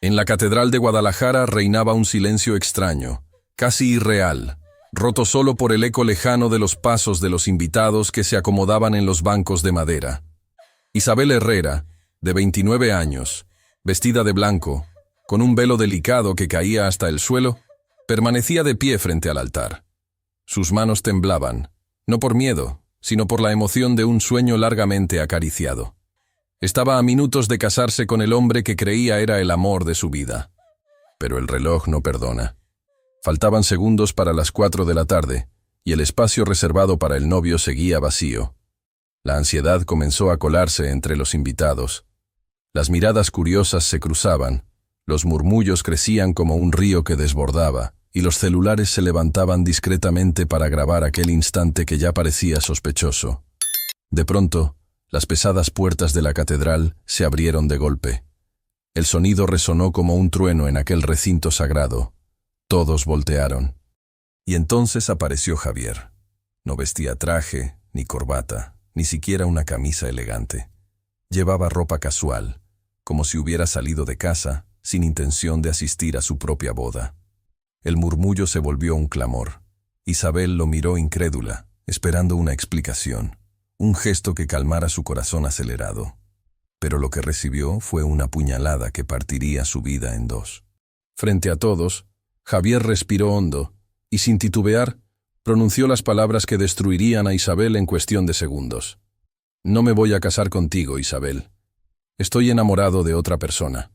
En la Catedral de Guadalajara reinaba un silencio extraño, casi irreal, roto solo por el eco lejano de los pasos de los invitados que se acomodaban en los bancos de madera. Isabel Herrera, de 29 años, vestida de blanco, con un velo delicado que caía hasta el suelo, permanecía de pie frente al altar. Sus manos temblaban, no por miedo, sino por la emoción de un sueño largamente acariciado. Estaba a minutos de casarse con el hombre que creía era el amor de su vida. Pero el reloj no perdona. Faltaban segundos para las 4 de la tarde, y el espacio reservado para el novio seguía vacío. La ansiedad comenzó a colarse entre los invitados. Las miradas curiosas se cruzaban, los murmullos crecían como un río que desbordaba, y los celulares se levantaban discretamente para grabar aquel instante que ya parecía sospechoso. De pronto, las pesadas puertas de la catedral se abrieron de golpe. El sonido resonó como un trueno en aquel recinto sagrado. Todos voltearon. Y entonces apareció Javier. No vestía traje, ni corbata, ni siquiera una camisa elegante. Llevaba ropa casual, como si hubiera salido de casa, sin intención de asistir a su propia boda. El murmullo se volvió un clamor. Isabel lo miró incrédula, esperando una explicación, un gesto que calmara su corazón acelerado. Pero lo que recibió fue una puñalada que partiría su vida en dos. Frente a todos, Javier respiró hondo y, sin titubear, pronunció las palabras que destruirían a Isabel en cuestión de segundos. «No me voy a casar contigo, Isabel. Estoy enamorado de otra persona».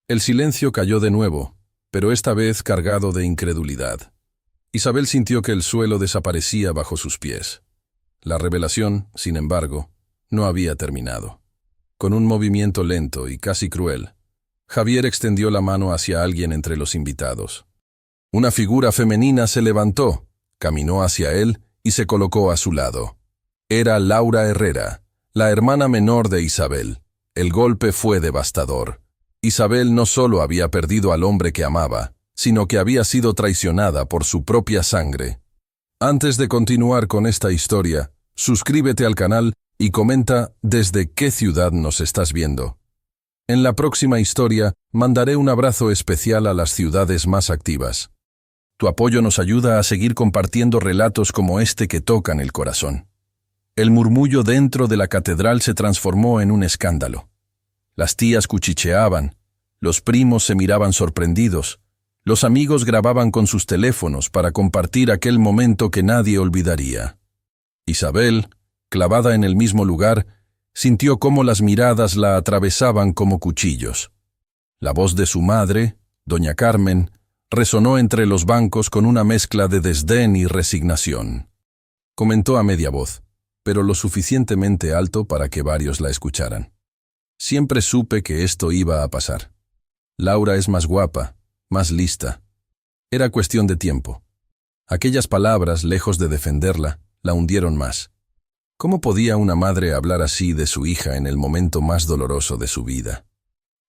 El silencio cayó de nuevo, pero esta vez cargado de incredulidad. Isabel sintió que el suelo desaparecía bajo sus pies. La revelación, sin embargo, no había terminado. Con un movimiento lento y casi cruel, Javier extendió la mano hacia alguien entre los invitados. Una figura femenina se levantó, caminó hacia él y se colocó a su lado. Era Laura Herrera, la hermana menor de Isabel. El golpe fue devastador. Isabel no solo había perdido al hombre que amaba, sino que había sido traicionada por su propia sangre. Antes de continuar con esta historia, suscríbete al canal y comenta desde qué ciudad nos estás viendo. En la próxima historia mandaré un abrazo especial a las ciudades más activas. Tu apoyo nos ayuda a seguir compartiendo relatos como este que tocan el corazón. El murmullo dentro de la catedral se transformó en un escándalo. Las tías cuchicheaban, los primos se miraban sorprendidos, los amigos grababan con sus teléfonos para compartir aquel momento que nadie olvidaría. Isabel, clavada en el mismo lugar, sintió cómo las miradas la atravesaban como cuchillos. La voz de su madre, doña Carmen, resonó entre los bancos con una mezcla de desdén y resignación. Comentó a media voz, pero lo suficientemente alto para que varios la escucharan. Siempre supe que esto iba a pasar. Laura es más guapa, más lista. Era cuestión de tiempo. Aquellas palabras, lejos de defenderla, la hundieron más. ¿Cómo podía una madre hablar así de su hija en el momento más doloroso de su vida?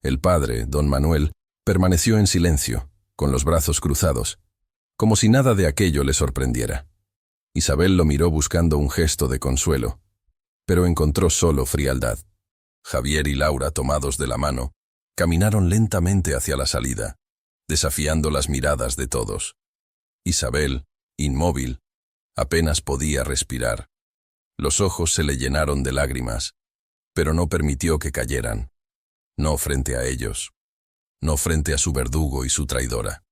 El padre, don Manuel, permaneció en silencio, con los brazos cruzados, como si nada de aquello le sorprendiera. Isabel lo miró buscando un gesto de consuelo, pero encontró solo frialdad. Javier y Laura, tomados de la mano, caminaron lentamente hacia la salida, desafiando las miradas de todos. Isabel, inmóvil, apenas podía respirar. Los ojos se le llenaron de lágrimas, pero no permitió que cayeran. No frente a ellos. No frente a su verdugo y su traidora.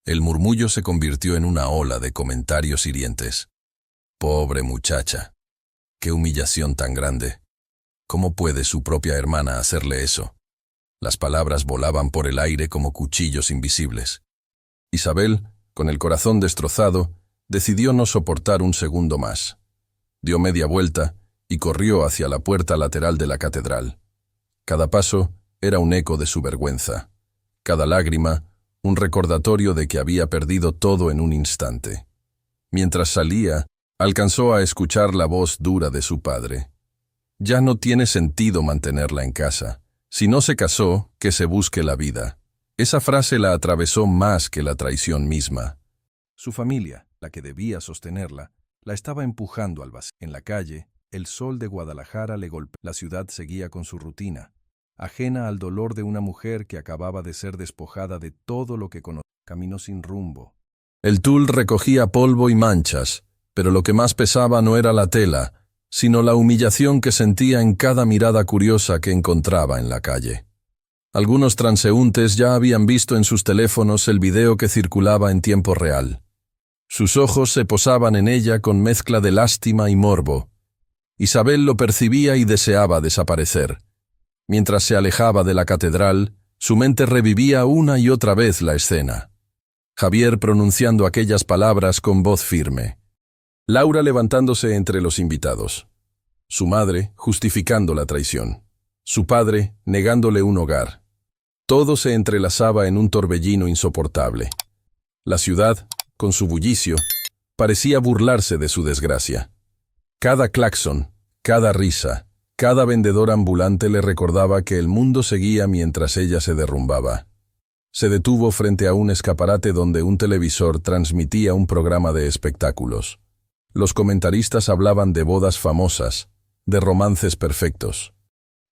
El murmullo se convirtió en una ola de comentarios hirientes. Pobre muchacha. Qué humillación tan grande. ¿Cómo puede su propia hermana hacerle eso? Las palabras volaban por el aire como cuchillos invisibles. Isabel, con el corazón destrozado, decidió no soportar un segundo más. Dio media vuelta y corrió hacia la puerta lateral de la catedral. Cada paso era un eco de su vergüenza. Cada lágrima, un recordatorio de que había perdido todo en un instante. Mientras salía, alcanzó a escuchar la voz dura de su padre. Ya no tiene sentido mantenerla en casa. Si no se casó, que se busque la vida. Esa frase la atravesó más que la traición misma. Su familia, la que debía sostenerla, la estaba empujando al vacío. En la calle, el sol de Guadalajara le golpeó. La ciudad seguía con su rutina. ajena al dolor de una mujer que acababa de ser despojada de todo lo que conocía. Caminó sin rumbo. El tul recogía polvo y manchas, pero lo que más pesaba no era la tela, sino la humillación que sentía en cada mirada curiosa que encontraba en la calle. Algunos transeúntes ya habían visto en sus teléfonos el video que circulaba en tiempo real. Sus ojos se posaban en ella con mezcla de lástima y morbo. Isabel lo percibía y deseaba desaparecer. Mientras se alejaba de la catedral, su mente revivía una y otra vez la escena. Javier pronunciando aquellas palabras con voz firme. Laura levantándose entre los invitados. Su madre justificando la traición. Su padre negándole un hogar. Todo se entrelazaba en un torbellino insoportable. La ciudad, con su bullicio, parecía burlarse de su desgracia. Cada claxon, cada risa, cada vendedor ambulante le recordaba que el mundo seguía mientras ella se derrumbaba. Se detuvo frente a un escaparate donde un televisor transmitía un programa de espectáculos. Los comentaristas hablaban de bodas famosas, de romances perfectos.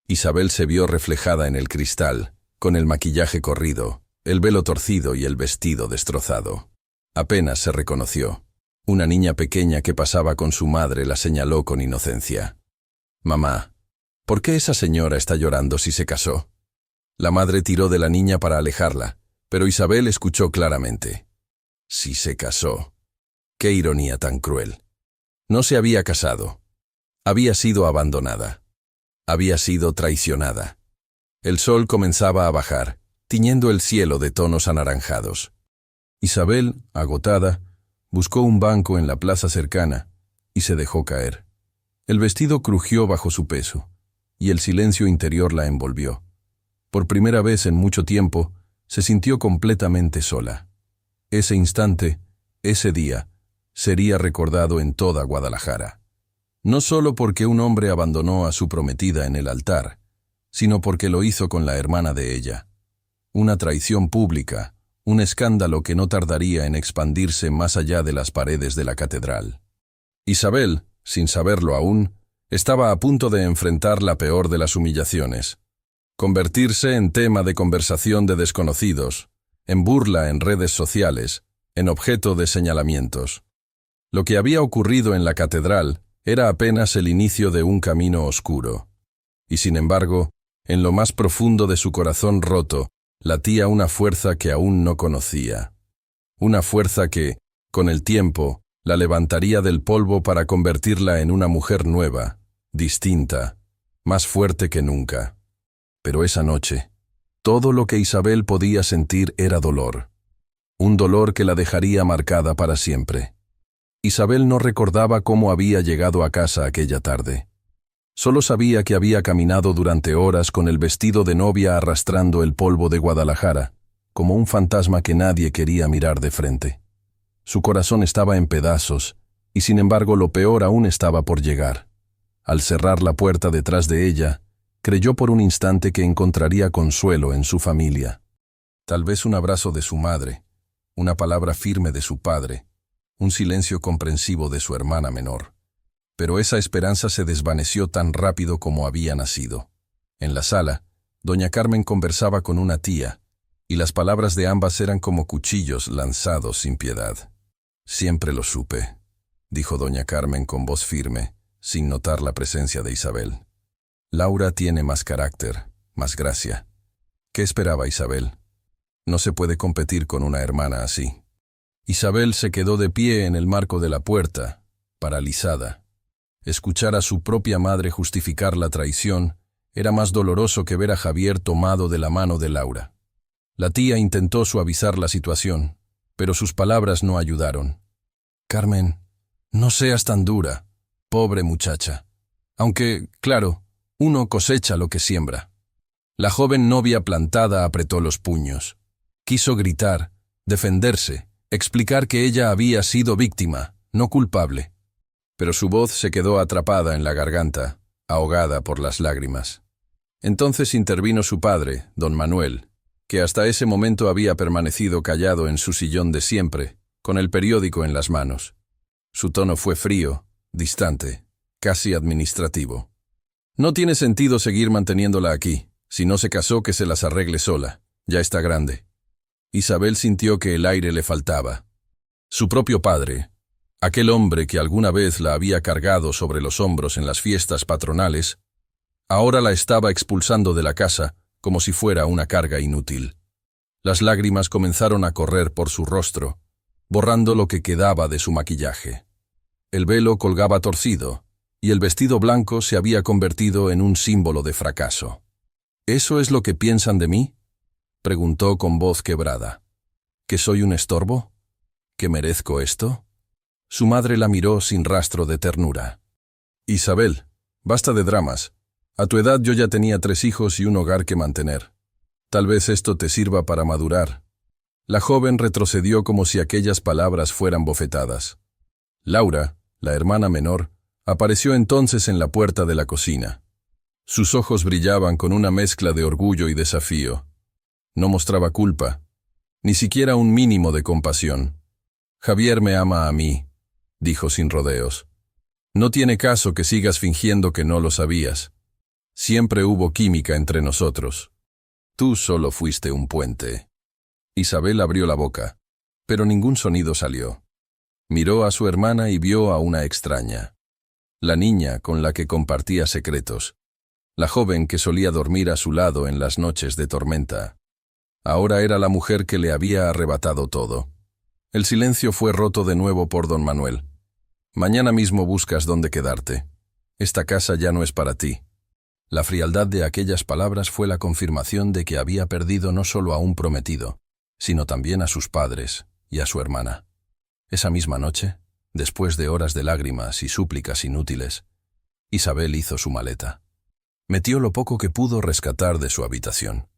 Isabel se vio reflejada en el cristal, con el maquillaje corrido, el velo torcido y el vestido destrozado. Apenas se reconoció. Una niña pequeña que pasaba con su madre la señaló con inocencia. «Mamá, ¿por qué esa señora está llorando si se casó?» La madre tiró de la niña para alejarla, pero Isabel escuchó claramente. «Si se casó». Qué ironía tan cruel. No se había casado. Había sido abandonada. Había sido traicionada. El sol comenzaba a bajar, tiñendo el cielo de tonos anaranjados. Isabel, agotada, buscó un banco en la plaza cercana y se dejó caer. El vestido crujió bajo su peso, y el silencio interior la envolvió. Por primera vez en mucho tiempo, se sintió completamente sola. Ese instante, ese día, sería recordado en toda Guadalajara. No solo porque un hombre abandonó a su prometida en el altar, sino porque lo hizo con la hermana de ella. Una traición pública, un escándalo que no tardaría en expandirse más allá de las paredes de la catedral. Isabel, sin saberlo aún, estaba a punto de enfrentar la peor de las humillaciones. Convertirse en tema de conversación de desconocidos, en burla en redes sociales, en objeto de señalamientos. Lo que había ocurrido en la catedral era apenas el inicio de un camino oscuro. Y sin embargo, en lo más profundo de su corazón roto, latía una fuerza que aún no conocía. Una fuerza que, con el tiempo, la levantaría del polvo para convertirla en una mujer nueva, distinta, más fuerte que nunca. Pero esa noche, todo lo que Isabel podía sentir era dolor. Un dolor que la dejaría marcada para siempre. Isabel no recordaba cómo había llegado a casa aquella tarde. Solo sabía que había caminado durante horas con el vestido de novia arrastrando el polvo de Guadalajara, como un fantasma que nadie quería mirar de frente. Su corazón estaba en pedazos, y sin embargo lo peor aún estaba por llegar. Al cerrar la puerta detrás de ella, creyó por un instante que encontraría consuelo en su familia. Tal vez un abrazo de su madre, una palabra firme de su padre, un silencio comprensivo de su hermana menor. Pero esa esperanza se desvaneció tan rápido como había nacido. En la sala, doña Carmen conversaba con una tía, y las palabras de ambas eran como cuchillos lanzados sin piedad. «Siempre lo supe», dijo doña Carmen con voz firme, sin notar la presencia de Isabel. «Laura tiene más carácter, más gracia». ¿Qué esperaba Isabel? No se puede competir con una hermana así. Isabel se quedó de pie en el marco de la puerta, paralizada. Escuchar a su propia madre justificar la traición era más doloroso que ver a Javier tomado de la mano de Laura. La tía intentó suavizar la situación, pero sus palabras no ayudaron. «Carmen, no seas tan dura, pobre muchacha. Aunque, claro, uno cosecha lo que siembra». La joven novia plantada apretó los puños. Quiso gritar, defenderse, explicar que ella había sido víctima, no culpable. Pero su voz se quedó atrapada en la garganta, ahogada por las lágrimas. Entonces intervino su padre, don Manuel, que hasta ese momento había permanecido callado en su sillón de siempre, con el periódico en las manos. Su tono fue frío, distante, casi administrativo. «No tiene sentido seguir manteniéndola aquí. Si no se casó, que se las arregle sola. Ya está grande. Isabel sintió que el aire le faltaba. Su propio padre, aquel hombre que alguna vez la había cargado sobre los hombros en las fiestas patronales, ahora la estaba expulsando de la casa como si fuera una carga inútil. Las lágrimas comenzaron a correr por su rostro, borrando lo que quedaba de su maquillaje. El velo colgaba torcido, y el vestido blanco se había convertido en un símbolo de fracaso. ¿Eso es lo que piensan de mí?, preguntó con voz quebrada. ¿Que soy un estorbo? ¿Que merezco esto? Su madre la miró sin rastro de ternura. Isabel, basta de dramas. A tu edad yo ya tenía 3 hijos y un hogar que mantener. Tal vez esto te sirva para madurar. La joven retrocedió como si aquellas palabras fueran bofetadas. Laura, la hermana menor, apareció entonces en la puerta de la cocina. Sus ojos brillaban con una mezcla de orgullo y desafío. No mostraba culpa, ni siquiera un mínimo de compasión. Javier me ama a mí, dijo sin rodeos. No tiene caso que sigas fingiendo que no lo sabías. Siempre hubo química entre nosotros. Tú solo fuiste un puente. Isabel abrió la boca, pero ningún sonido salió. Miró a su hermana y vio a una extraña. La niña con la que compartía secretos. La joven que solía dormir a su lado en las noches de tormenta. Ahora era la mujer que le había arrebatado todo. El silencio fue roto de nuevo por don Manuel. Mañana mismo buscas dónde quedarte. Esta casa ya no es para ti. La frialdad de aquellas palabras fue la confirmación de que había perdido no solo a un prometido, sino también a sus padres y a su hermana. Esa misma noche, después de horas de lágrimas y súplicas inútiles, Isabel hizo su maleta. Metió lo poco que pudo rescatar de su habitación.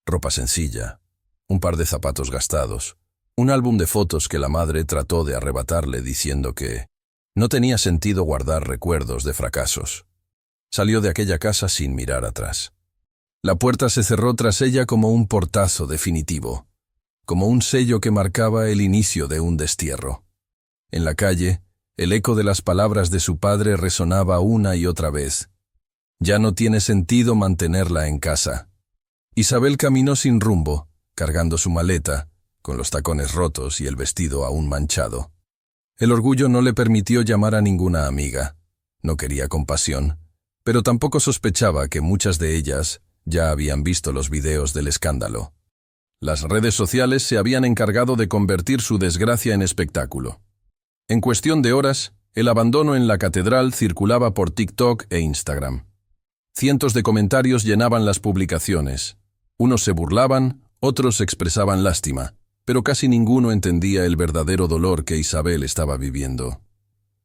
Ropa sencilla, un par de zapatos gastados, un álbum de fotos que la madre trató de arrebatarle diciendo que no tenía sentido guardar recuerdos de fracasos. Salió de aquella casa sin mirar atrás. La puerta se cerró tras ella como un portazo definitivo, como un sello que marcaba el inicio de un destierro. En la calle, el eco de las palabras de su padre resonaba una y otra vez. Ya no tiene sentido mantenerla en casa. Isabel caminó sin rumbo, cargando su maleta, con los tacones rotos y el vestido aún manchado. El orgullo no le permitió llamar a ninguna amiga. No quería compasión, pero tampoco sospechaba que muchas de ellas ya habían visto los videos del escándalo. Las redes sociales se habían encargado de convertir su desgracia en espectáculo. En cuestión de horas, el abandono en la catedral circulaba por TikTok e Instagram. Cientos de comentarios llenaban las publicaciones. Unos se burlaban, otros expresaban lástima, pero casi ninguno entendía el verdadero dolor que Isabel estaba viviendo.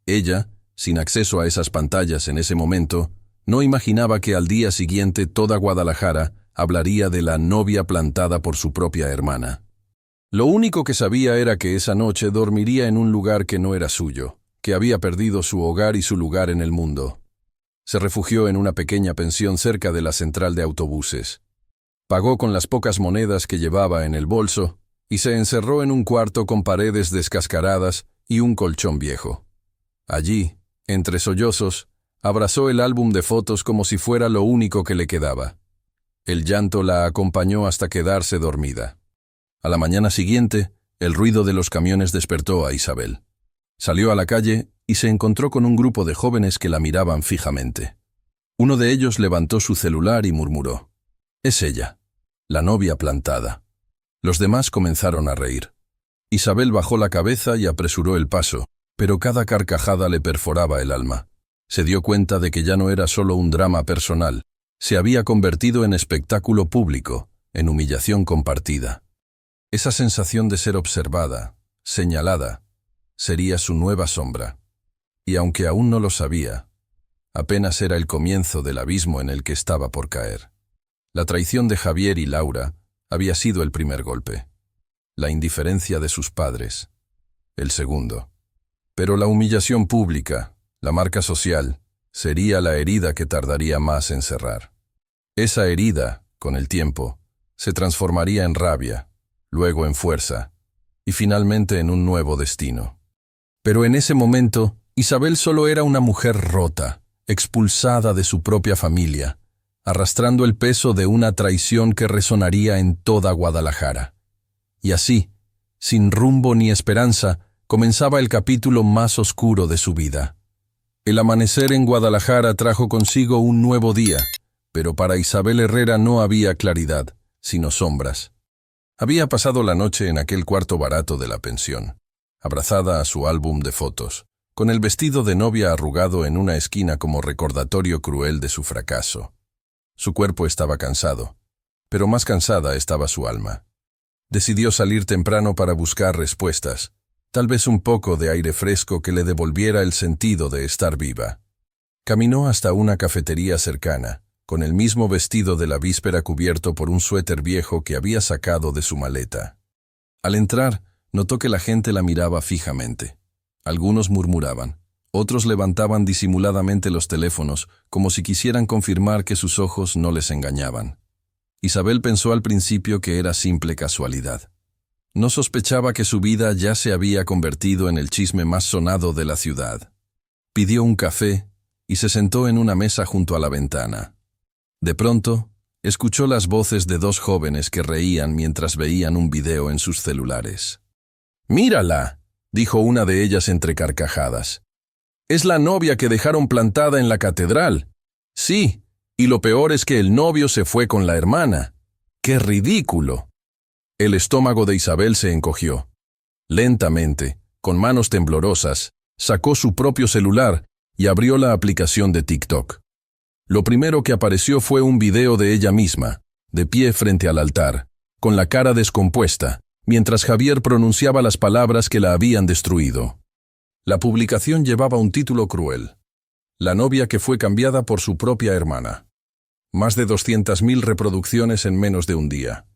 Ella, sin acceso a esas pantallas en ese momento, no imaginaba que al día siguiente toda Guadalajara hablaría de la novia plantada por su propia hermana. Lo único que sabía era que esa noche dormiría en un lugar que no era suyo, que había perdido su hogar y su lugar en el mundo. Se refugió en una pequeña pensión cerca de la central de autobuses. Pagó con las pocas monedas que llevaba en el bolso y se encerró en un cuarto con paredes descascaradas y un colchón viejo. Allí, entre sollozos, abrazó el álbum de fotos como si fuera lo único que le quedaba. El llanto la acompañó hasta quedarse dormida. A la mañana siguiente, el ruido de los camiones despertó a Isabel. Salió a la calle y se encontró con un grupo de jóvenes que la miraban fijamente. Uno de ellos levantó su celular y murmuró: «Es ella, la novia plantada». Los demás comenzaron a reír. Isabel bajó la cabeza y apresuró el paso, pero cada carcajada le perforaba el alma. Se dio cuenta de que ya no era solo un drama personal, se había convertido en espectáculo público, en humillación compartida. Esa sensación de ser observada, señalada, sería su nueva sombra. Y aunque aún no lo sabía, apenas era el comienzo del abismo en el que estaba por caer. La traición de Javier y Laura había sido el primer golpe. La indiferencia de sus padres, el segundo. Pero la humillación pública, la marca social, sería la herida que tardaría más en cerrar. Esa herida, con el tiempo, se transformaría en rabia, luego en fuerza, y finalmente en un nuevo destino. Pero en ese momento, Isabel solo era una mujer rota, expulsada de su propia familia, arrastrando el peso de una traición que resonaría en toda Guadalajara. Y así, sin rumbo ni esperanza, comenzaba el capítulo más oscuro de su vida. El amanecer en Guadalajara trajo consigo un nuevo día, pero para Isabel Herrera no había claridad, sino sombras. Había pasado la noche en aquel cuarto barato de la pensión, abrazada a su álbum de fotos, con el vestido de novia arrugado en una esquina como recordatorio cruel de su fracaso. Su cuerpo estaba cansado, pero más cansada estaba su alma. Decidió salir temprano para buscar respuestas, tal vez un poco de aire fresco que le devolviera el sentido de estar viva. Caminó hasta una cafetería cercana, con el mismo vestido de la víspera cubierto por un suéter viejo que había sacado de su maleta. Al entrar, notó que la gente la miraba fijamente. Algunos murmuraban, otros levantaban disimuladamente los teléfonos, como si quisieran confirmar que sus ojos no les engañaban. Isabel pensó al principio que era simple casualidad. No sospechaba que su vida ya se había convertido en el chisme más sonado de la ciudad. Pidió un café y se sentó en una mesa junto a la ventana. De pronto, escuchó las voces de dos jóvenes que reían mientras veían un video en sus celulares. «¡Mírala!», dijo una de ellas entre carcajadas. «Es la novia que dejaron plantada en la catedral. Sí, y lo peor es que el novio se fue con la hermana. ¡Qué ridículo!». El estómago de Isabel se encogió. Lentamente, con manos temblorosas, sacó su propio celular y abrió la aplicación de TikTok. Lo primero que apareció fue un video de ella misma, de pie frente al altar, con la cara descompuesta, mientras Javier pronunciaba las palabras que la habían destruido. La publicación llevaba un título cruel: La novia que fue cambiada por su propia hermana. Más de 200.000 reproducciones en menos de un día.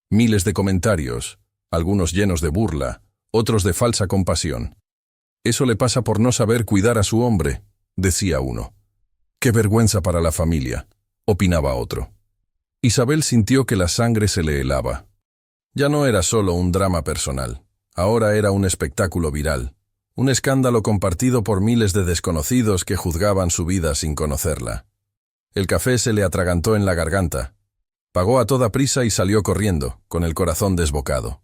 Miles de comentarios, algunos llenos de burla, otros de falsa compasión. «Eso le pasa por no saber cuidar a su hombre», decía uno. «Qué vergüenza para la familia», opinaba otro. Isabel sintió que la sangre se le helaba. Ya no era solo un drama personal, ahora era un espectáculo viral, un escándalo compartido por miles de desconocidos que juzgaban su vida sin conocerla. El café se le atragantó en la garganta. Pagó a toda prisa y salió corriendo, con el corazón desbocado.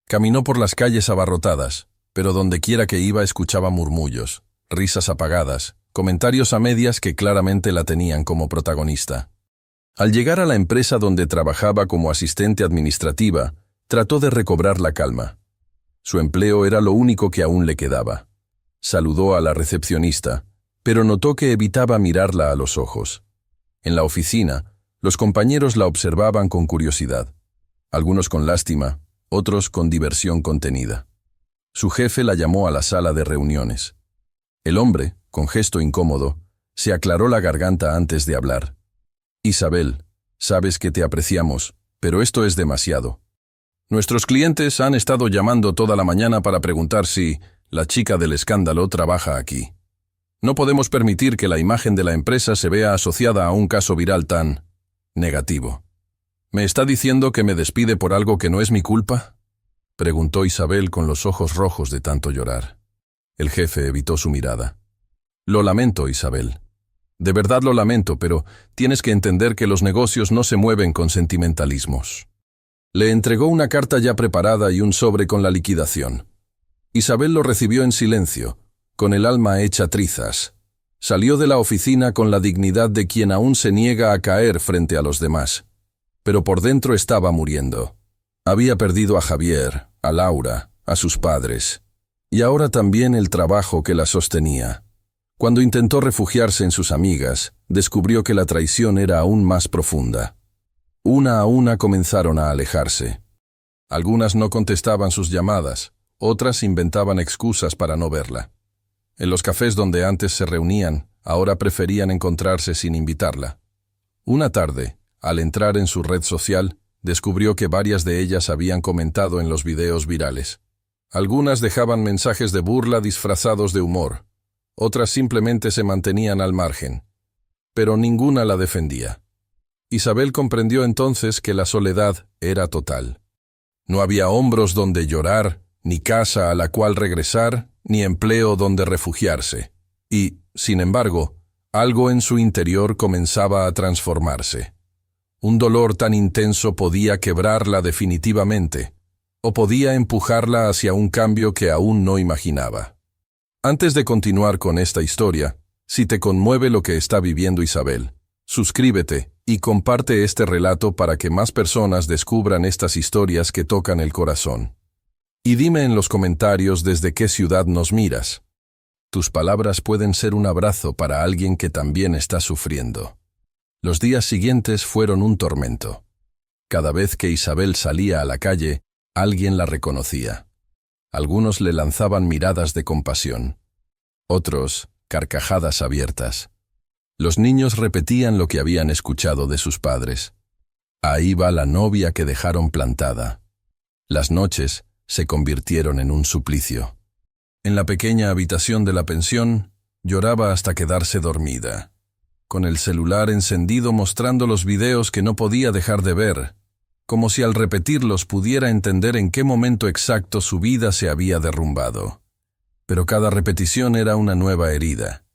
Caminó por las calles abarrotadas, pero dondequiera que iba escuchaba murmullos, risas apagadas, comentarios a medias que claramente la tenían como protagonista. Al llegar a la empresa donde trabajaba como asistente administrativa, trató de recobrar la calma. Su empleo era lo único que aún le quedaba. Saludó a la recepcionista, pero notó que evitaba mirarla a los ojos. En la oficina, los compañeros la observaban con curiosidad, algunos con lástima, otros con diversión contenida. Su jefe la llamó a la sala de reuniones. El hombre, con gesto incómodo, se aclaró la garganta antes de hablar. «Isabel, sabes que te apreciamos, pero esto es demasiado. Nuestros clientes han estado llamando toda la mañana para preguntar si la chica del escándalo trabaja aquí. No podemos permitir que la imagen de la empresa se vea asociada a un caso viral tan negativo. ¿Me está diciendo que me despide por algo que no es mi culpa?», preguntó Isabel con los ojos rojos de tanto llorar. El jefe evitó su mirada. «Lo lamento, Isabel. De verdad lo lamento, pero tienes que entender que los negocios no se mueven con sentimentalismos». Le entregó una carta ya preparada y un sobre con la liquidación. Isabel lo recibió en silencio, con el alma hecha trizas. Salió de la oficina con la dignidad de quien aún se niega a caer frente a los demás. Pero por dentro estaba muriendo. Había perdido a Javier, a Laura, a sus padres, y ahora también el trabajo que la sostenía. Cuando intentó refugiarse en sus amigas, descubrió que la traición era aún más profunda. Una a una comenzaron a alejarse. Algunas no contestaban sus llamadas, otras inventaban excusas para no verla. En los cafés donde antes se reunían, ahora preferían encontrarse sin invitarla. Una tarde, al entrar en su red social, descubrió que varias de ellas habían comentado en los videos virales. Algunas dejaban mensajes de burla disfrazados de humor, otras simplemente se mantenían al margen. Pero ninguna la defendía. Isabel comprendió entonces que la soledad era total. No había hombros donde llorar, ni casa a la cual regresar, ni empleo donde refugiarse. Y, sin embargo, Algo en su interior comenzaba a transformarse. Un dolor tan intenso podía quebrarla definitivamente, o podía empujarla hacia un cambio que aún no imaginaba. Antes de continuar con esta historia, si te conmueve lo que está viviendo Isabel, suscríbete y comparte este relato para que más personas descubran estas historias que tocan el corazón. Y dime en los comentarios desde qué ciudad nos miras. Tus palabras pueden ser un abrazo para alguien que también está sufriendo. Los días siguientes fueron un tormento. Cada vez que Isabel salía a la calle, alguien la reconocía. Algunos le lanzaban miradas de compasión. Otros, carcajadas abiertas. Los niños repetían lo que habían escuchado de sus padres. Ahí va la novia que dejaron plantada. Las noches se convirtieron en un suplicio. En la pequeña habitación de la pensión, lloraba hasta quedarse dormida, con el celular encendido mostrando los videos que no podía dejar de ver, como si al repetirlos pudiera entender en qué momento exacto su vida se había derrumbado. Pero cada repetición era una nueva herida.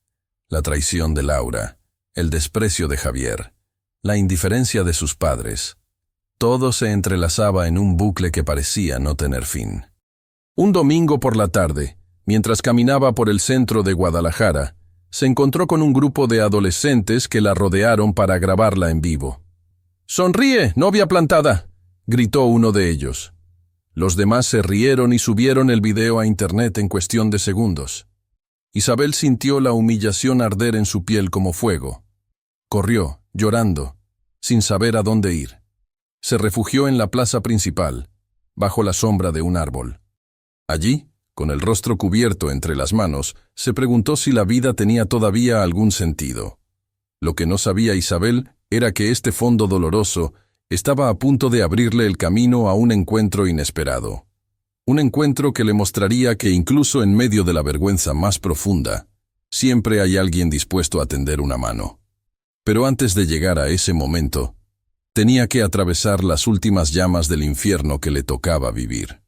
La traición de Laura, el desprecio de Javier, la indiferencia de sus padres. Todo se entrelazaba en un bucle que parecía no tener fin. Un domingo por la tarde, mientras caminaba por el centro de Guadalajara, se encontró con un grupo de adolescentes que la rodearon para grabarla en vivo. «¡Sonríe, novia plantada!», gritó uno de ellos. Los demás se rieron y subieron el video a internet en cuestión de segundos. Isabel sintió la humillación arder en su piel como fuego. Corrió, llorando, sin saber a dónde ir. Se refugió en la plaza principal, bajo la sombra de un árbol. Allí, con el rostro cubierto entre las manos, se preguntó si la vida tenía todavía algún sentido. Lo que no sabía Isabel era que este fondo doloroso estaba a punto de abrirle el camino a un encuentro inesperado. Un encuentro que le mostraría que incluso en medio de la vergüenza más profunda, siempre hay alguien dispuesto a tender una mano. Pero antes de llegar a ese momento, tenía que atravesar las últimas llamas del infierno que le tocaba vivir.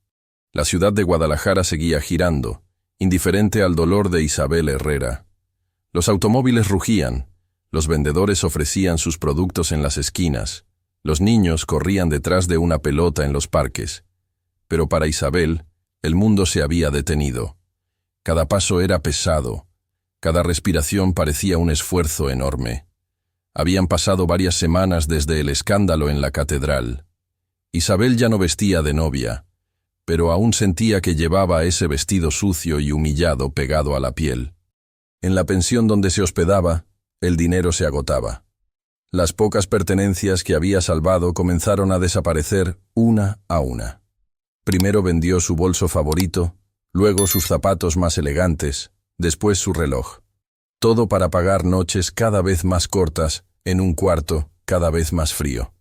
La ciudad de Guadalajara seguía girando, indiferente al dolor de Isabel Herrera. Los automóviles rugían, los vendedores ofrecían sus productos en las esquinas, los niños corrían detrás de una pelota en los parques. Pero para Isabel, el mundo se había detenido. Cada paso era pesado, cada respiración parecía un esfuerzo enorme. Habían pasado varias semanas desde el escándalo en la catedral. Isabel ya no vestía de novia, pero aún sentía que llevaba ese vestido sucio y humillado pegado a la piel. En la pensión donde se hospedaba, el dinero se agotaba. Las pocas pertenencias que había salvado comenzaron a desaparecer una a una. Primero vendió su bolso favorito, luego sus zapatos más elegantes, después su reloj. Todo para pagar noches cada vez más cortas en un cuarto cada vez más frío.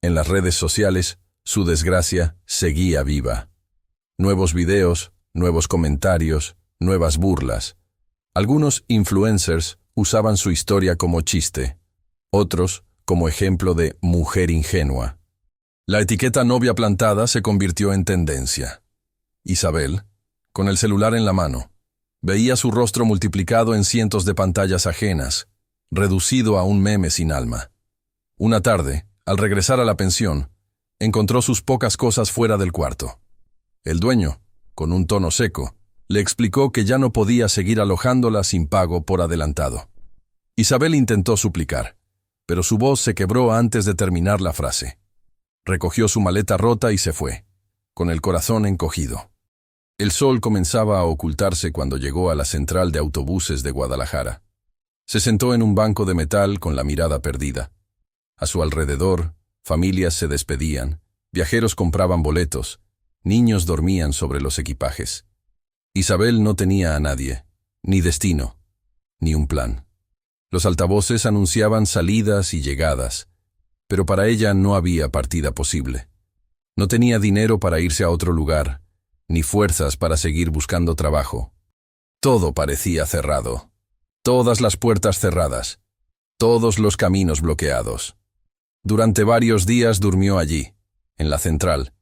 En las redes sociales, su desgracia seguía viva. Nuevos videos, nuevos comentarios, nuevas burlas. Algunos influencers usaban su historia como chiste, otros como ejemplo de mujer ingenua. La etiqueta novia plantada se convirtió en tendencia. Isabel, con el celular en la mano, veía su rostro multiplicado en cientos de pantallas ajenas, reducido a un meme sin alma. Una tarde, al regresar a la pensión, encontró sus pocas cosas fuera del cuarto. El dueño, con un tono seco, le explicó que ya no podía seguir alojándola sin pago por adelantado. Isabel intentó suplicar, pero su voz se quebró antes de terminar la frase. Recogió su maleta rota y se fue, con el corazón encogido. El sol comenzaba a ocultarse cuando llegó a la central de autobuses de Guadalajara. Se sentó en un banco de metal con la mirada perdida. A su alrededor, familias se despedían, viajeros compraban boletos, niños dormían sobre los equipajes. Isabel no tenía a nadie, ni destino, ni un plan. Los altavoces anunciaban salidas y llegadas, pero para ella no había partida posible. No tenía dinero para irse a otro lugar, ni fuerzas para seguir buscando trabajo. Todo parecía cerrado. Todas las puertas cerradas. Todos los caminos bloqueados. Durante varios días durmió allí, en la central,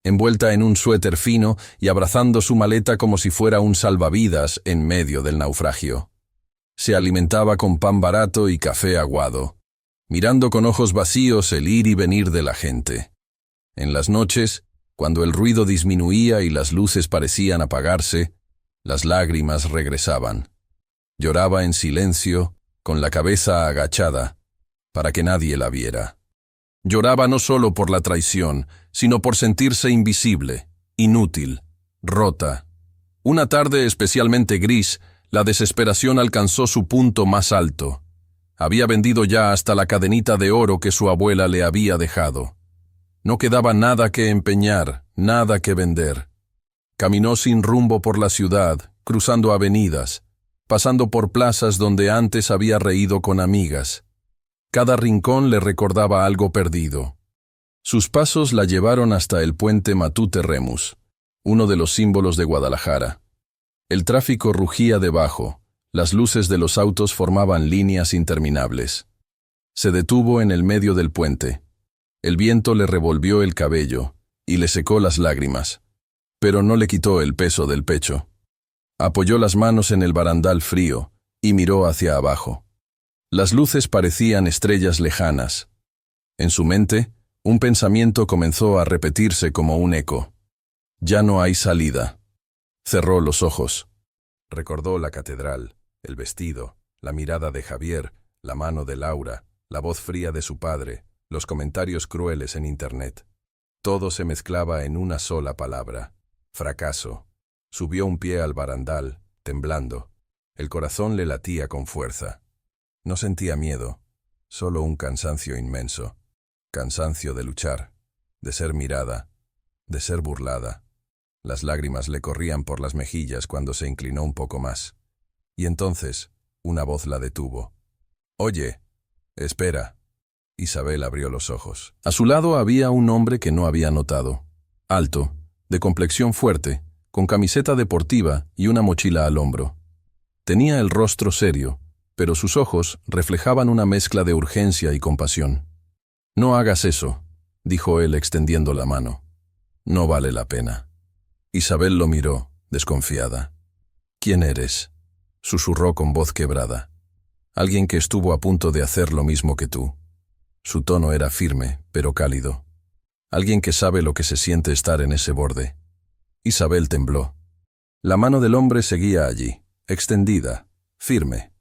envuelta en un suéter fino y abrazando su maleta como si fuera un salvavidas en medio del naufragio. Se alimentaba con pan barato y café aguado, mirando con ojos vacíos el ir y venir de la gente. En las noches, cuando el ruido disminuía y las luces parecían apagarse, las lágrimas regresaban. Lloraba en silencio, con la cabeza agachada, para que nadie la viera. Lloraba no solo por la traición, sino por sentirse invisible, inútil, rota. Una tarde especialmente gris, la desesperación alcanzó su punto más alto. Había vendido ya hasta la cadenita de oro que su abuela le había dejado. No quedaba nada que empeñar, nada que vender. Caminó sin rumbo por la ciudad, cruzando avenidas, pasando por plazas donde antes había reído con amigas. Cada rincón le recordaba algo perdido. Sus pasos la llevaron hasta el puente Matute Remus, uno de los símbolos de Guadalajara. El tráfico rugía debajo, las luces de los autos formaban líneas interminables. Se detuvo en el medio del puente. El viento le revolvió el cabello y le secó las lágrimas, pero no le quitó el peso del pecho. Apoyó las manos en el barandal frío y miró hacia abajo. Las luces parecían estrellas lejanas. En su mente, un pensamiento comenzó a repetirse como un eco. Ya no hay salida. Cerró los ojos. Recordó la catedral, el vestido, la mirada de Javier, la mano de Laura, la voz fría de su padre, los comentarios crueles en Internet. Todo se mezclaba en una sola palabra: fracaso. Subió un pie al barandal, temblando. El corazón le latía con fuerza. No sentía miedo, solo un cansancio inmenso. Cansancio de luchar, de ser mirada, de ser burlada. Las lágrimas le corrían por las mejillas cuando se inclinó un poco más. Y entonces, una voz la detuvo. «Oye, espera». Isabel abrió los ojos. A su lado había un hombre que no había notado. Alto, de complexión fuerte, con camiseta deportiva y una mochila al hombro. Tenía el rostro serio, pero sus ojos reflejaban una mezcla de urgencia y compasión. «No hagas eso», dijo él extendiendo la mano. «No vale la pena». Isabel lo miró, desconfiada. «¿Quién eres?», susurró con voz quebrada. «Alguien que estuvo a punto de hacer lo mismo que tú». Su tono era firme, pero cálido. Alguien que sabe lo que se siente estar en ese borde. Isabel tembló. La mano del hombre seguía allí, extendida, firme.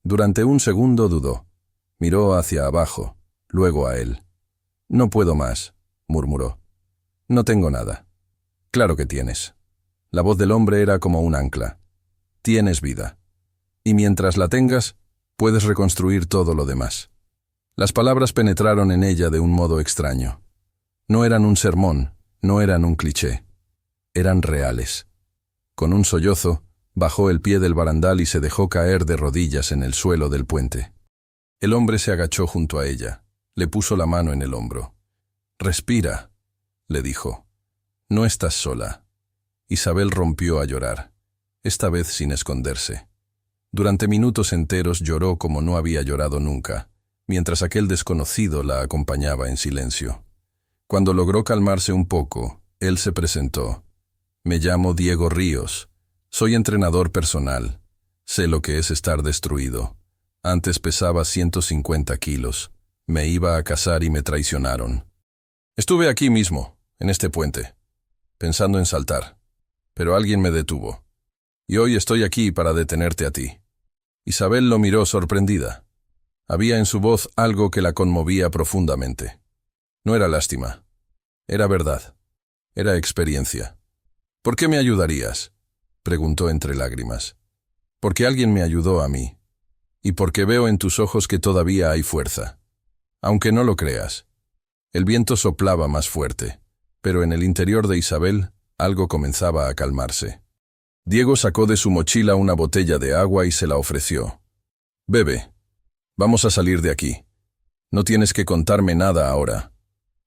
Durante un segundo dudó. Miró hacia abajo, luego a él. «No puedo más», murmuró. «No tengo nada». «Claro que tienes». La voz del hombre era como un ancla. «Tienes vida. Y mientras la tengas, puedes reconstruir todo lo demás». Las palabras penetraron en ella de un modo extraño. No eran un sermón, no eran un cliché. Eran reales. Con un sollozo, bajó el pie del barandal y se dejó caer de rodillas en el suelo del puente. El hombre se agachó junto a ella, le puso la mano en el hombro. «Respira», le dijo. «No estás sola». Isabel rompió a llorar, esta vez sin esconderse. Durante minutos enteros lloró como no había llorado nunca, mientras aquel desconocido la acompañaba en silencio. Cuando logró calmarse un poco, él se presentó. «Me llamo Diego Ríos. Soy entrenador personal. Sé lo que es estar destruido. Antes pesaba 150 kilos. Me iba a casar y me traicionaron. Estuve aquí mismo, en este puente, pensando en saltar, pero alguien me detuvo. Y hoy estoy aquí para detenerte a ti». Isabel lo miró sorprendida. Había en su voz algo que la conmovía profundamente. No era lástima. Era verdad. Era experiencia. «¿Por qué me ayudarías?», preguntó entre lágrimas. «Porque alguien me ayudó a mí. Y porque veo en tus ojos que todavía hay fuerza. Aunque no lo creas». El viento soplaba más fuerte, pero en el interior de Isabel algo comenzaba a calmarse. Diego sacó de su mochila una botella de agua y se la ofreció. «Bebe. Vamos a salir de aquí. No tienes que contarme nada ahora.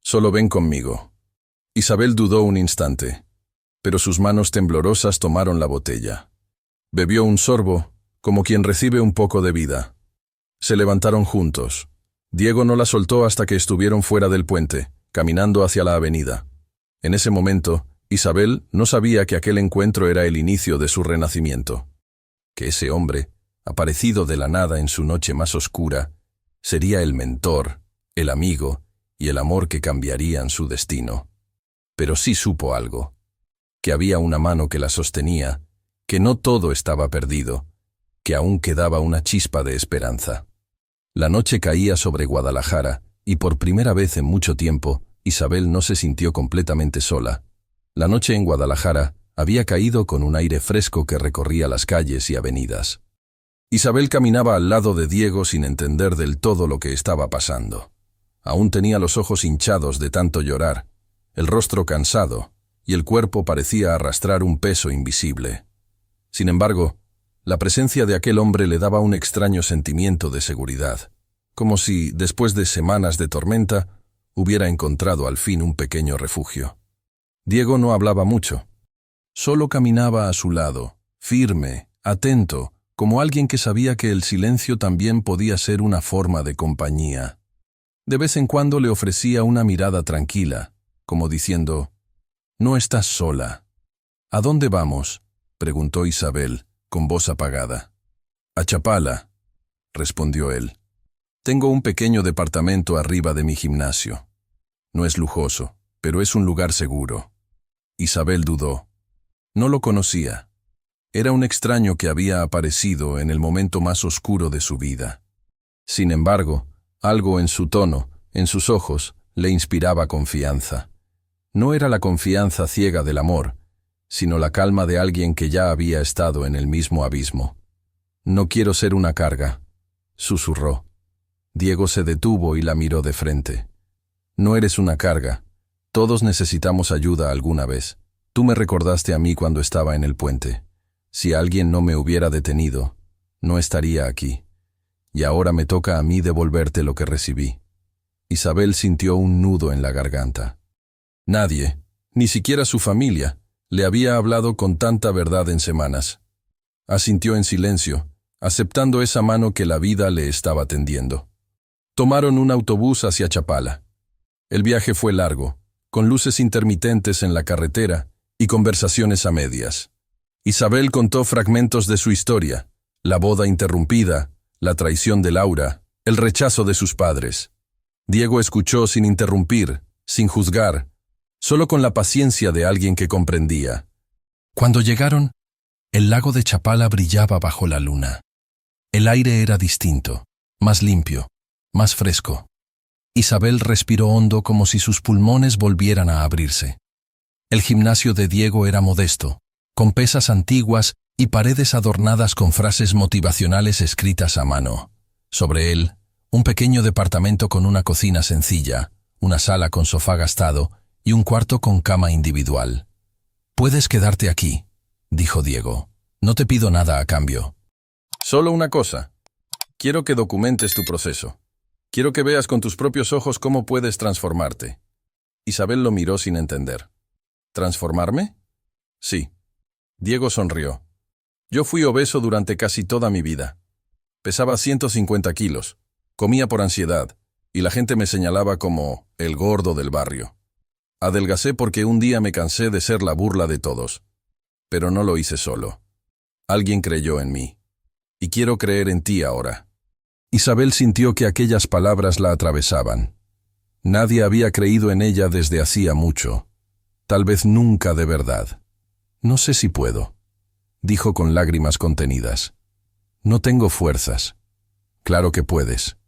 Solo ven conmigo». Isabel dudó un instante, pero sus manos temblorosas tomaron la botella. Bebió un sorbo, como quien recibe un poco de vida. Se levantaron juntos. Diego no la soltó hasta que estuvieron fuera del puente, caminando hacia la avenida. En ese momento, Isabel no sabía que aquel encuentro era el inicio de su renacimiento. Que ese hombre, aparecido de la nada en su noche más oscura, sería el mentor, el amigo y el amor que cambiarían su destino. Pero sí supo algo, que había una mano que la sostenía, que no todo estaba perdido, que aún quedaba una chispa de esperanza. La noche caía sobre Guadalajara, y por primera vez en mucho tiempo, Isabel no se sintió completamente sola. La noche en Guadalajara había caído con un aire fresco que recorría las calles y avenidas. Isabel caminaba al lado de Diego sin entender del todo lo que estaba pasando. Aún tenía los ojos hinchados de tanto llorar, el rostro cansado, y el cuerpo parecía arrastrar un peso invisible. Sin embargo, la presencia de aquel hombre le daba un extraño sentimiento de seguridad, como si, después de semanas de tormenta, hubiera encontrado al fin un pequeño refugio. Diego no hablaba mucho. Solo caminaba a su lado, firme, atento, como alguien que sabía que el silencio también podía ser una forma de compañía. De vez en cuando le ofrecía una mirada tranquila, como diciendo, «No estás sola». «¿A dónde vamos?», preguntó Isabel, con voz apagada. «A Chapala», respondió él. «Tengo un pequeño departamento arriba de mi gimnasio. No es lujoso, pero es un lugar seguro». Isabel dudó. No lo conocía. Era un extraño que había aparecido en el momento más oscuro de su vida. Sin embargo, algo en su tono, en sus ojos, le inspiraba confianza. No era la confianza ciega del amor, sino la calma de alguien que ya había estado en el mismo abismo. «No quiero ser una carga», susurró. Diego se detuvo y la miró de frente. «No eres una carga. Todos necesitamos ayuda alguna vez. Tú me recordaste a mí cuando estaba en el puente. Si alguien no me hubiera detenido, no estaría aquí. Y ahora me toca a mí devolverte lo que recibí». Isabel sintió un nudo en la garganta. Nadie, ni siquiera su familia, le había hablado con tanta verdad en semanas. Asintió en silencio, aceptando esa mano que la vida le estaba tendiendo. Tomaron un autobús hacia Chapala. El viaje fue largo, con luces intermitentes en la carretera y conversaciones a medias. Isabel contó fragmentos de su historia, la boda interrumpida, la traición de Laura, el rechazo de sus padres. Diego escuchó sin interrumpir, sin juzgar, solo con la paciencia de alguien que comprendía. Cuando llegaron, el lago de Chapala brillaba bajo la luna. El aire era distinto, más limpio, más fresco. Isabel respiró hondo como si sus pulmones volvieran a abrirse. El gimnasio de Diego era modesto, con pesas antiguas y paredes adornadas con frases motivacionales escritas a mano. Sobre él, un pequeño departamento con una cocina sencilla, una sala con sofá gastado y un cuarto con cama individual. «Puedes quedarte aquí», dijo Diego. «No te pido nada a cambio». «Solo una cosa. Quiero que documentes tu proceso. Quiero que veas con tus propios ojos cómo puedes transformarte». Isabel lo miró sin entender. «¿Transformarme?» «Sí». Diego sonrió. «Yo fui obeso durante casi toda mi vida. Pesaba 150 kilos, comía por ansiedad, y la gente me señalaba como el gordo del barrio. Adelgacé porque un día me cansé de ser la burla de todos. Pero no lo hice solo. Alguien creyó en mí. Y quiero creer en ti ahora». Isabel sintió que aquellas palabras la atravesaban. Nadie había creído en ella desde hacía mucho. Tal vez nunca de verdad. «No sé si puedo», dijo con lágrimas contenidas. «No tengo fuerzas». «Claro que puedes».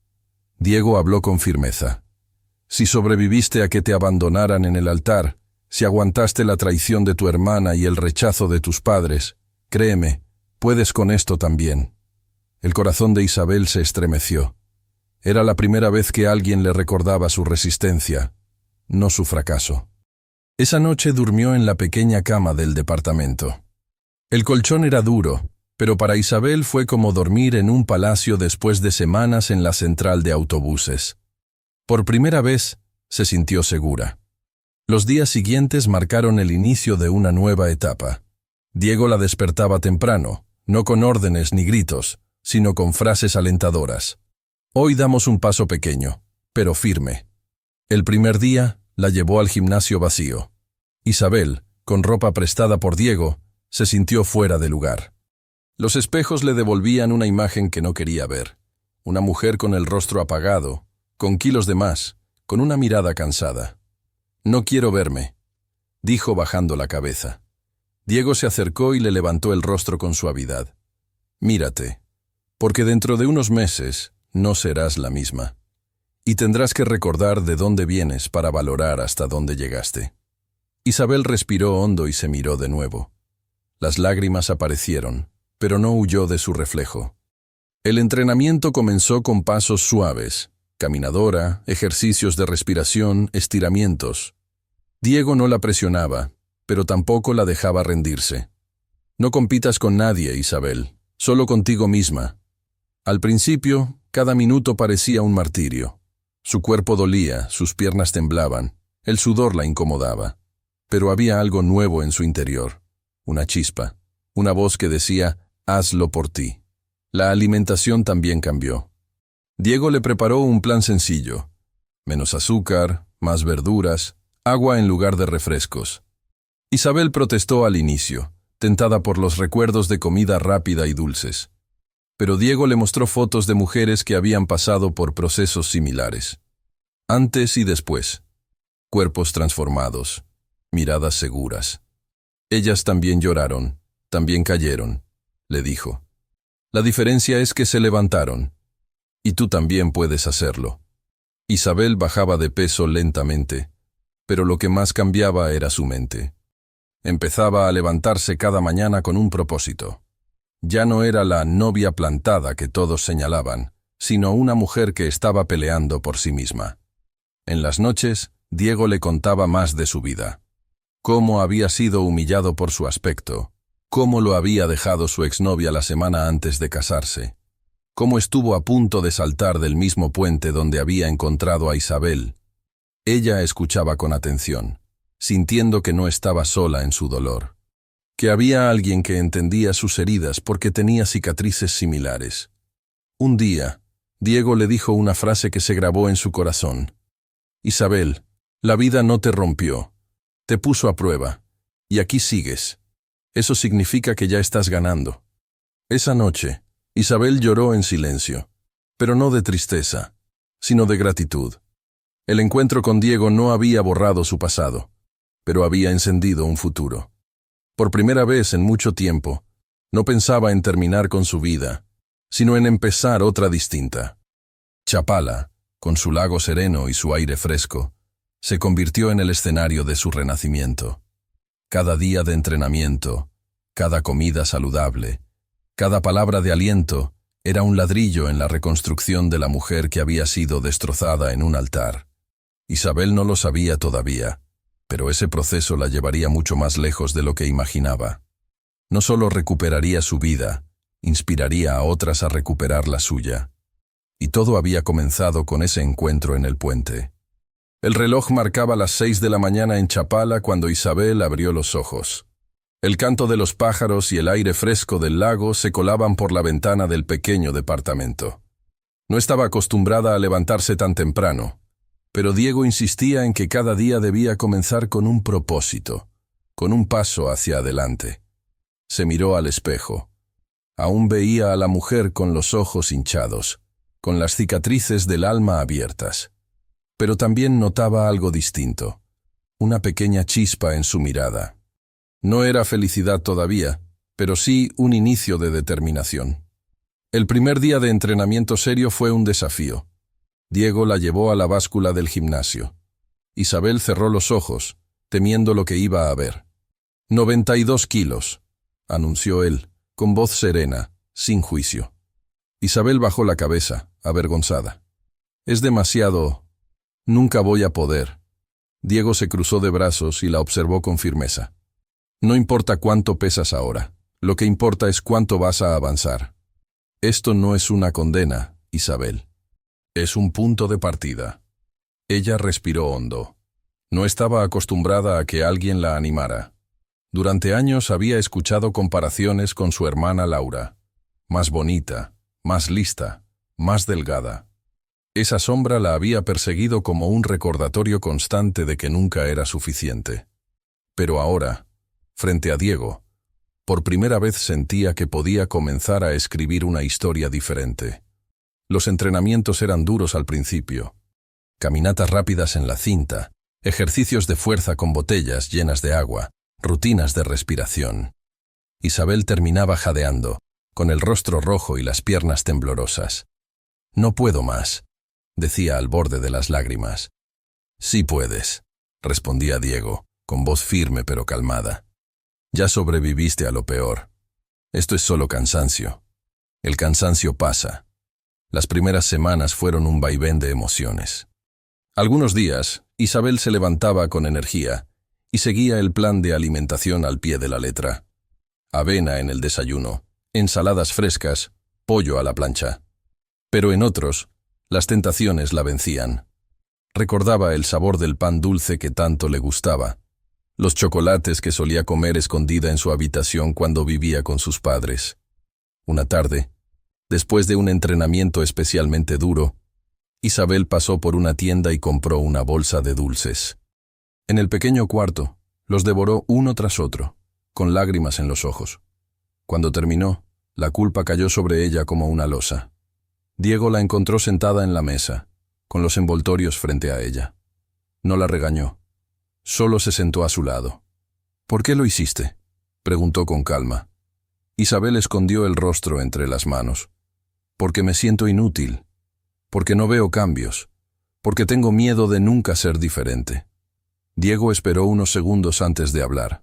Diego habló con firmeza. «Si sobreviviste a que te abandonaran en el altar, si aguantaste la traición de tu hermana y el rechazo de tus padres, créeme, puedes con esto también». El corazón de Isabel se estremeció. Era la primera vez que alguien le recordaba su resistencia, no su fracaso. Esa noche durmió en la pequeña cama del departamento. El colchón era duro, pero para Isabel fue como dormir en un palacio después de semanas en la central de autobuses. Por primera vez, se sintió segura. Los días siguientes marcaron el inicio de una nueva etapa. Diego la despertaba temprano, no con órdenes ni gritos, sino con frases alentadoras. «Hoy damos un paso pequeño, pero firme». El primer día, la llevó al gimnasio vacío. Isabel, con ropa prestada por Diego, se sintió fuera de lugar. Los espejos le devolvían una imagen que no quería ver. Una mujer con el rostro apagado, con kilos de más, con una mirada cansada. «No quiero verme», dijo bajando la cabeza. Diego se acercó y le levantó el rostro con suavidad. «Mírate, porque dentro de unos meses no serás la misma. Y tendrás que recordar de dónde vienes para valorar hasta dónde llegaste». Isabel respiró hondo y se miró de nuevo. Las lágrimas aparecieron, pero no huyó de su reflejo. El entrenamiento comenzó con pasos suaves, caminadora, ejercicios de respiración, estiramientos. Diego no la presionaba, pero tampoco la dejaba rendirse. «No compitas con nadie, Isabel, solo contigo misma». Al principio, cada minuto parecía un martirio. Su cuerpo dolía, sus piernas temblaban, el sudor la incomodaba. Pero había algo nuevo en su interior, una chispa, una voz que decía, «Hazlo por ti». La alimentación también cambió. Diego le preparó un plan sencillo: menos azúcar, más verduras, agua en lugar de refrescos. Isabel protestó al inicio, tentada por los recuerdos de comida rápida y dulces. Pero Diego le mostró fotos de mujeres que habían pasado por procesos similares. Antes y después. Cuerpos transformados, miradas seguras. «Ellas también lloraron, también cayeron», le dijo. «La diferencia es que se levantaron. Y tú también puedes hacerlo». Isabel bajaba de peso lentamente, pero lo que más cambiaba era su mente. Empezaba a levantarse cada mañana con un propósito. Ya no era la novia plantada que todos señalaban, sino una mujer que estaba peleando por sí misma. En las noches, Diego le contaba más de su vida. Cómo había sido humillado por su aspecto, cómo lo había dejado su exnovia la semana antes de casarse, cómo estuvo a punto de saltar del mismo puente donde había encontrado a Isabel. Ella escuchaba con atención, sintiendo que no estaba sola en su dolor, que había alguien que entendía sus heridas porque tenía cicatrices similares. Un día, Diego le dijo una frase que se grabó en su corazón. «Isabel, la vida no te rompió, te puso a prueba, y aquí sigues. Eso significa que ya estás ganando». Esa noche, Isabel lloró en silencio, pero no de tristeza, sino de gratitud. El encuentro con Diego no había borrado su pasado, pero había encendido un futuro. Por primera vez en mucho tiempo, no pensaba en terminar con su vida, sino en empezar otra distinta. Chapala, con su lago sereno y su aire fresco, se convirtió en el escenario de su renacimiento. Cada día de entrenamiento, cada comida saludable, cada palabra de aliento era un ladrillo en la reconstrucción de la mujer que había sido destrozada en un altar. Isabel no lo sabía todavía, pero ese proceso la llevaría mucho más lejos de lo que imaginaba. No solo recuperaría su vida, inspiraría a otras a recuperar la suya. Y todo había comenzado con ese encuentro en el puente. El reloj marcaba las 6 de la mañana en Chapala cuando Isabel abrió los ojos. El canto de los pájaros y el aire fresco del lago se colaban por la ventana del pequeño departamento. No estaba acostumbrada a levantarse tan temprano, pero Diego insistía en que cada día debía comenzar con un propósito, con un paso hacia adelante. Se miró al espejo. Aún veía a la mujer con los ojos hinchados, con las cicatrices del alma abiertas. Pero también notaba algo distinto, una pequeña chispa en su mirada. No era felicidad todavía, pero sí un inicio de determinación. El primer día de entrenamiento serio fue un desafío. Diego la llevó a la báscula del gimnasio. Isabel cerró los ojos, temiendo lo que iba a ver. 92 kilos, anunció él, con voz serena, sin juicio. Isabel bajó la cabeza, avergonzada. «Es demasiado. Nunca voy a poder». Diego se cruzó de brazos y la observó con firmeza. «No importa cuánto pesas ahora, lo que importa es cuánto vas a avanzar. Esto no es una condena, Isabel. Es un punto de partida». Ella respiró hondo. No estaba acostumbrada a que alguien la animara. Durante años había escuchado comparaciones con su hermana Laura. Más bonita, más lista, más delgada. Esa sombra la había perseguido como un recordatorio constante de que nunca era suficiente. Pero ahora, frente a Diego, Por primera vez sentía que podía comenzar a escribir una historia diferente. Los entrenamientos eran duros al principio. Caminatas rápidas en la cinta, ejercicios de fuerza con botellas llenas de agua, rutinas de respiración. Isabel terminaba jadeando, con el rostro rojo y las piernas temblorosas. «No puedo más», decía al borde de las lágrimas. «Sí puedes», respondía Diego, con voz firme pero calmada. «Ya sobreviviste a lo peor. Esto es solo cansancio. El cansancio pasa». Las primeras semanas fueron un vaivén de emociones. Algunos días, Isabel se levantaba con energía y seguía el plan de alimentación al pie de la letra. Avena en el desayuno, ensaladas frescas, pollo a la plancha. Pero en otros, las tentaciones la vencían. Recordaba el sabor del pan dulce que tanto le gustaba, los chocolates que solía comer escondida en su habitación cuando vivía con sus padres. Una tarde, después de un entrenamiento especialmente duro, Isabel pasó por una tienda y compró una bolsa de dulces. En el pequeño cuarto, los devoró uno tras otro, con lágrimas en los ojos. Cuando terminó, la culpa cayó sobre ella como una losa. Diego la encontró sentada en la mesa, con los envoltorios frente a ella. No la regañó. Solo se sentó a su lado. «¿Por qué lo hiciste?», preguntó con calma. Isabel escondió el rostro entre las manos. «Porque me siento inútil. Porque no veo cambios. Porque tengo miedo de nunca ser diferente». Diego esperó unos segundos antes de hablar.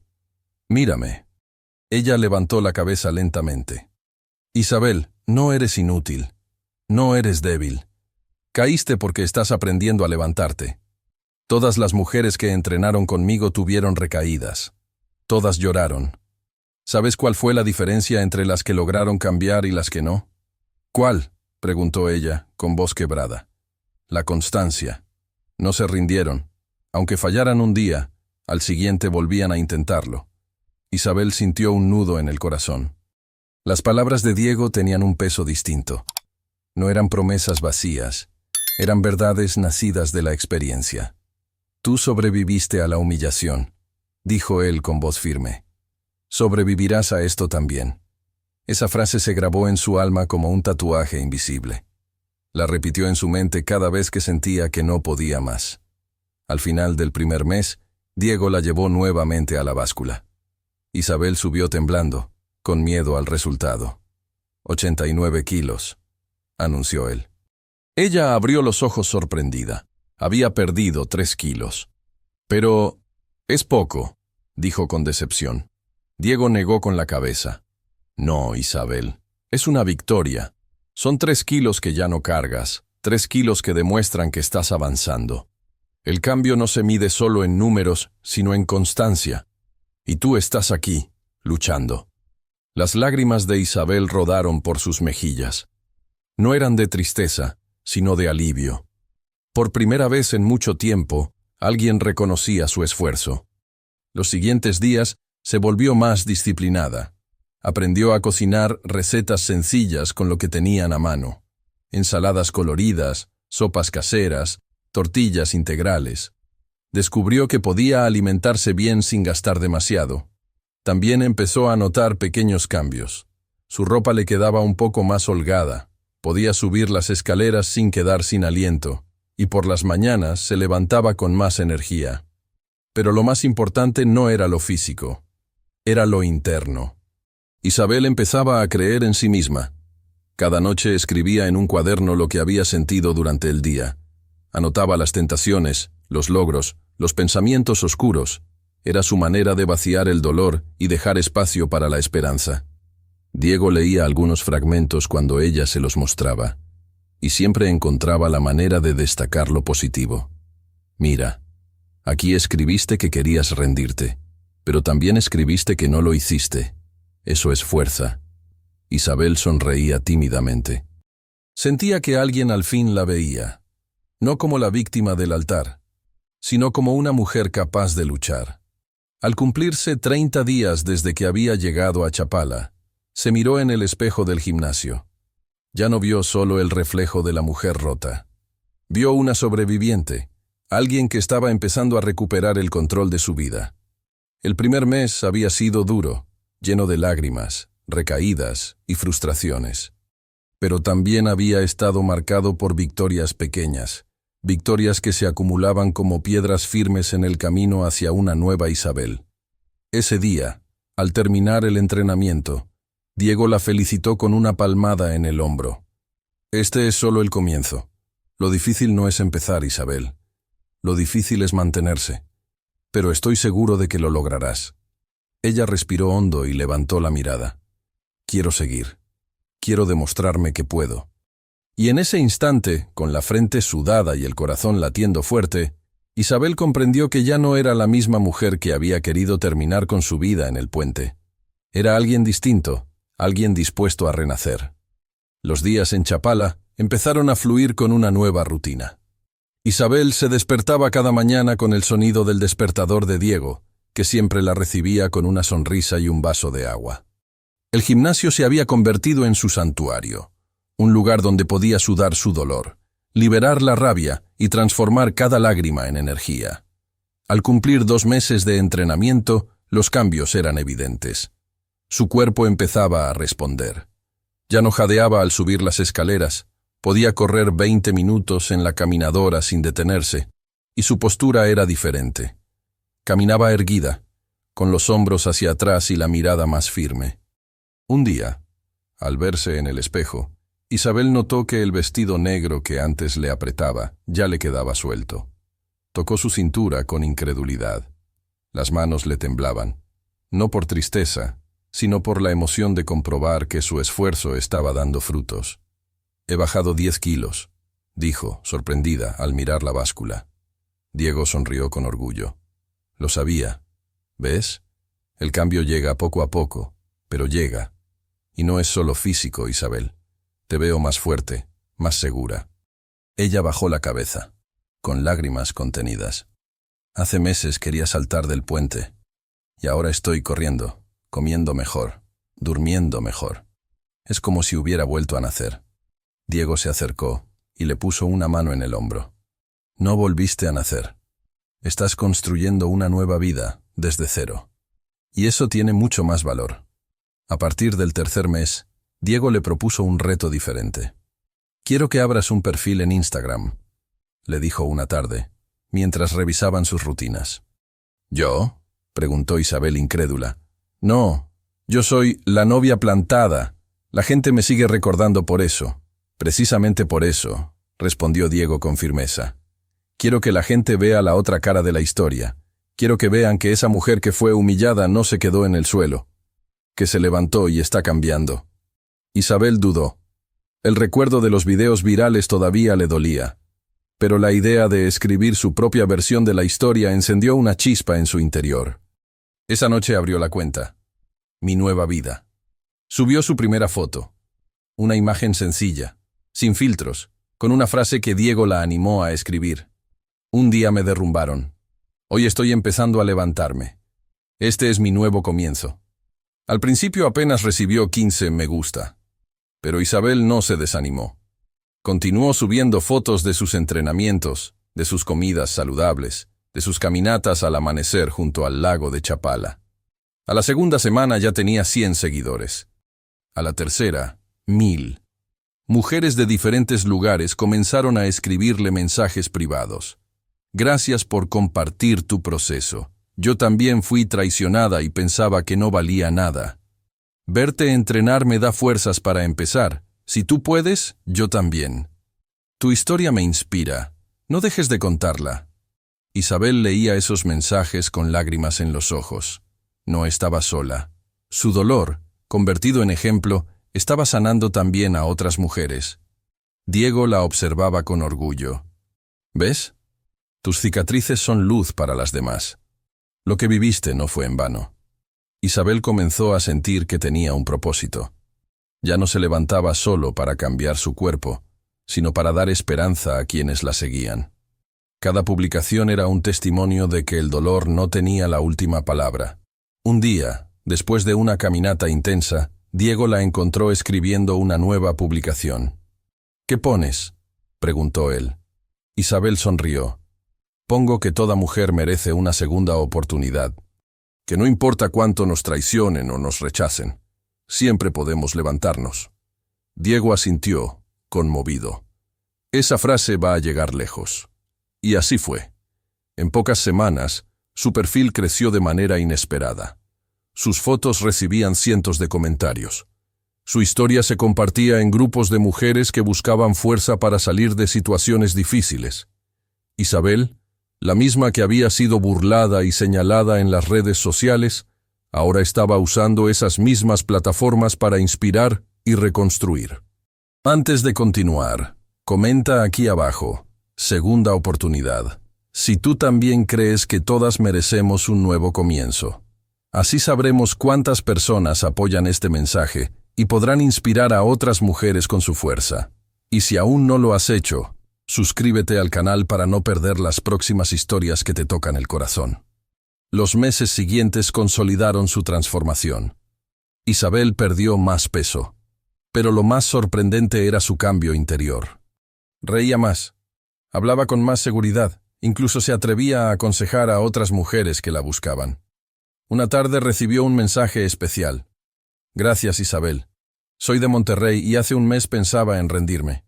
«Mírame». Ella levantó la cabeza lentamente. «Isabel, no eres inútil. No eres débil. Caíste porque estás aprendiendo a levantarte. Todas las mujeres que entrenaron conmigo tuvieron recaídas. Todas lloraron. ¿Sabes cuál fue la diferencia entre las que lograron cambiar y las que no?». «¿Cuál?», preguntó ella, con voz quebrada. «La constancia. No se rindieron. Aunque fallaran un día, al siguiente volvían a intentarlo». Isabel sintió un nudo en el corazón. Las palabras de Diego tenían un peso distinto. No eran promesas vacías, eran verdades nacidas de la experiencia. «Tú sobreviviste a la humillación», dijo él con voz firme. «Sobrevivirás a esto también». Esa frase se grabó en su alma como un tatuaje invisible. La repitió en su mente cada vez que sentía que no podía más. Al final del primer mes, Diego la llevó nuevamente a la báscula. Isabel subió temblando, con miedo al resultado. 89 kilos, anunció él. Ella abrió los ojos sorprendida. Había perdido 3 kilos. «Pero es poco», dijo con decepción. Diego negó con la cabeza. «No, Isabel, es una victoria. Son 3 kilos que ya no cargas, 3 kilos que demuestran que estás avanzando. El cambio no se mide solo en números, sino en constancia. Y tú estás aquí, luchando». Las lágrimas de Isabel rodaron por sus mejillas. No eran de tristeza, sino de alivio. Por primera vez en mucho tiempo, alguien reconocía su esfuerzo. Los siguientes días se volvió más disciplinada. Aprendió a cocinar recetas sencillas con lo que tenían a mano. Ensaladas coloridas, sopas caseras, tortillas integrales. Descubrió que podía alimentarse bien sin gastar demasiado. También empezó a notar pequeños cambios. Su ropa le quedaba un poco más holgada. Podía subir las escaleras sin quedar sin aliento, y por las mañanas se levantaba con más energía. Pero lo más importante no era lo físico, era lo interno. Isabel empezaba a creer en sí misma. Cada noche escribía en un cuaderno lo que había sentido durante el día. Anotaba las tentaciones, los logros, los pensamientos oscuros. Era su manera de vaciar el dolor y dejar espacio para la esperanza. Diego leía algunos fragmentos cuando ella se los mostraba, y siempre encontraba la manera de destacar lo positivo. «Mira, aquí escribiste que querías rendirte, pero también escribiste que no lo hiciste. Eso es fuerza». Isabel sonreía tímidamente. Sentía que alguien al fin la veía, no como la víctima del altar, sino como una mujer capaz de luchar. Al cumplirse 30 días desde que había llegado a Chapala, se miró en el espejo del gimnasio. Ya no vio solo el reflejo de la mujer rota. Vio una sobreviviente, alguien que estaba empezando a recuperar el control de su vida. El primer mes había sido duro, lleno de lágrimas, recaídas y frustraciones. Pero también había estado marcado por victorias pequeñas, victorias que se acumulaban como piedras firmes en el camino hacia una nueva Isabel. Ese día, al terminar el entrenamiento, Diego la felicitó con una palmada en el hombro. Este es solo el comienzo. Lo difícil no es empezar, Isabel. Lo difícil es mantenerse. Pero estoy seguro de que lo lograrás. Ella respiró hondo y levantó la mirada. Quiero seguir. Quiero demostrarme que puedo. Y en ese instante, con la frente sudada y el corazón latiendo fuerte, Isabel comprendió que ya no era la misma mujer que había querido terminar con su vida en el puente. Era alguien distinto, alguien dispuesto a renacer. Los días en Chapala empezaron a fluir con una nueva rutina. Isabel se despertaba cada mañana con el sonido del despertador de Diego, que siempre la recibía con una sonrisa y un vaso de agua. El gimnasio se había convertido en su santuario, un lugar donde podía sudar su dolor, liberar la rabia y transformar cada lágrima en energía. Al cumplir 2 meses de entrenamiento, los cambios eran evidentes. Su cuerpo empezaba a responder. Ya no jadeaba al subir las escaleras, podía correr 20 minutos en la caminadora sin detenerse, y su postura era diferente. Caminaba erguida, con los hombros hacia atrás y la mirada más firme. Un día, al verse en el espejo, Isabel notó que el vestido negro que antes le apretaba ya le quedaba suelto. Tocó su cintura con incredulidad. Las manos le temblaban, no por tristeza, sino por la emoción de comprobar que su esfuerzo estaba dando frutos. «He bajado 10 kilos», dijo, sorprendida al mirar la báscula. Diego sonrió con orgullo. Lo sabía. ¿Ves? El cambio llega poco a poco, pero llega. Y no es solo físico, Isabel. Te veo más fuerte, más segura. Ella bajó la cabeza, con lágrimas contenidas. Hace meses quería saltar del puente, y ahora estoy corriendo, comiendo mejor, durmiendo mejor. Es como si hubiera vuelto a nacer. Diego se acercó y le puso una mano en el hombro. No volviste a nacer. Estás construyendo una nueva vida desde cero. Y eso tiene mucho más valor. A partir del 3er mes, Diego le propuso un reto diferente. «Quiero que abras un perfil en Instagram», le dijo una tarde, mientras revisaban sus rutinas. «¿Yo?», preguntó Isabel incrédula. «No, yo soy la novia plantada. La gente me sigue recordando por eso». «Precisamente por eso», respondió Diego con firmeza. «Quiero que la gente vea la otra cara de la historia. Quiero que vean que esa mujer que fue humillada no se quedó en el suelo, que se levantó y está cambiando». Isabel dudó. El recuerdo de los videos virales todavía le dolía, pero la idea de escribir su propia versión de la historia encendió una chispa en su interior. Esa noche abrió la cuenta. Mi nueva vida. Subió su primera foto. Una imagen sencilla, sin filtros, con una frase que Diego la animó a escribir. Un día me derrumbaron. Hoy estoy empezando a levantarme. Este es mi nuevo comienzo. Al principio apenas recibió 15 me gusta. Pero Isabel no se desanimó. Continuó subiendo fotos de sus entrenamientos, de sus comidas saludables, de sus caminatas al amanecer junto al lago de Chapala. A la segunda semana ya tenía 100 seguidores. A la tercera, 1000. Mujeres de diferentes lugares comenzaron a escribirle mensajes privados. «Gracias por compartir tu proceso. Yo también fui traicionada y pensaba que no valía nada. Verte entrenar me da fuerzas para empezar. Si tú puedes, yo también. Tu historia me inspira. No dejes de contarla». Isabel leía esos mensajes con lágrimas en los ojos. No estaba sola. Su dolor, convertido en ejemplo, estaba sanando también a otras mujeres. Diego la observaba con orgullo. «¿Ves? Tus cicatrices son luz para las demás. Lo que viviste no fue en vano». Isabel comenzó a sentir que tenía un propósito. Ya no se levantaba solo para cambiar su cuerpo, sino para dar esperanza a quienes la seguían. Cada publicación era un testimonio de que el dolor no tenía la última palabra. Un día, después de una caminata intensa, Diego la encontró escribiendo una nueva publicación. «¿Qué pones?», preguntó él. Isabel sonrió. «Pongo que toda mujer merece una segunda oportunidad. que no importa cuánto nos traicionen o nos rechacen, siempre podemos levantarnos. Diego asintió, conmovido. Esa frase va a llegar lejos. Y así fue. En pocas semanas, su perfil creció de manera inesperada. Sus fotos recibían cientos de comentarios. Su historia se compartía en grupos de mujeres que buscaban fuerza para salir de situaciones difíciles. Isabel, la misma que había sido burlada y señalada en las redes sociales, ahora estaba usando esas mismas plataformas para inspirar y reconstruir. Antes de continuar, comenta aquí abajo, segunda oportunidad, si tú también crees que todas merecemos un nuevo comienzo. Así sabremos cuántas personas apoyan este mensaje y podrán inspirar a otras mujeres con su fuerza. Y si aún no lo has hecho, suscríbete al canal para no perder las próximas historias que te tocan el corazón. Los meses siguientes consolidaron su transformación. Isabel perdió más peso, pero lo más sorprendente era su cambio interior. Reía más, hablaba con más seguridad, incluso se atrevía a aconsejar a otras mujeres que la buscaban. Una tarde recibió un mensaje especial. Gracias, Isabel. Soy de Monterrey y hace un mes pensaba en rendirme.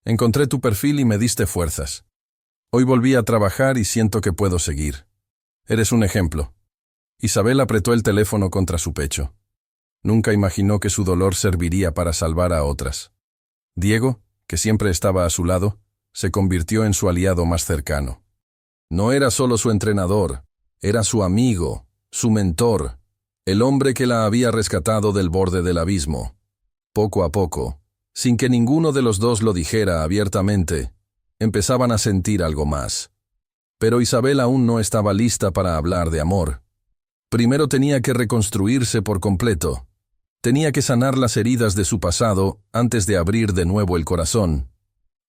Encontré tu perfil y me diste fuerzas. Hoy volví a trabajar y siento que puedo seguir. Eres un ejemplo. Isabel apretó el teléfono contra su pecho. Nunca imaginó que su dolor serviría para salvar a otras. Diego, que siempre estaba a su lado, se convirtió en su aliado más cercano. No era solo su entrenador, era su amigo, su mentor, el hombre que la había rescatado del borde del abismo. Poco a poco, sin que ninguno de los dos lo dijera abiertamente, empezaban a sentir algo más. Pero Isabel aún no estaba lista para hablar de amor. Primero tenía que reconstruirse por completo. Tenía que sanar las heridas de su pasado antes de abrir de nuevo el corazón.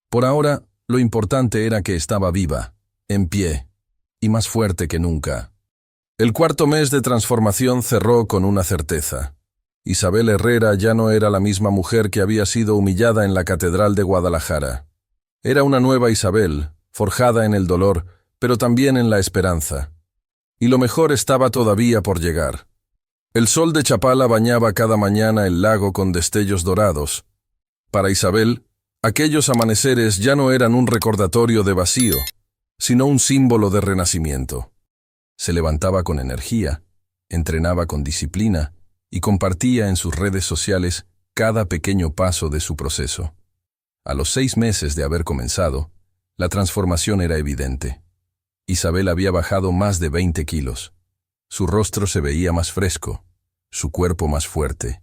Por ahora, lo importante era que estaba viva, en pie, y más fuerte que nunca. El cuarto mes de transformación cerró con una certeza. Isabel Herrera ya no era la misma mujer que había sido humillada en la Catedral de Guadalajara. Era una nueva Isabel, forjada en el dolor, pero también en la esperanza. Y lo mejor estaba todavía por llegar. El sol de Chapala bañaba cada mañana el lago con destellos dorados. Para Isabel, aquellos amaneceres ya no eran un recordatorio de vacío, sino un símbolo de renacimiento. Se levantaba con energía, entrenaba con disciplina y compartía en sus redes sociales cada pequeño paso de su proceso. A los 6 meses de haber comenzado, la transformación era evidente. Isabel había bajado más de 20 kilos. Su rostro se veía más fresco, su cuerpo más fuerte,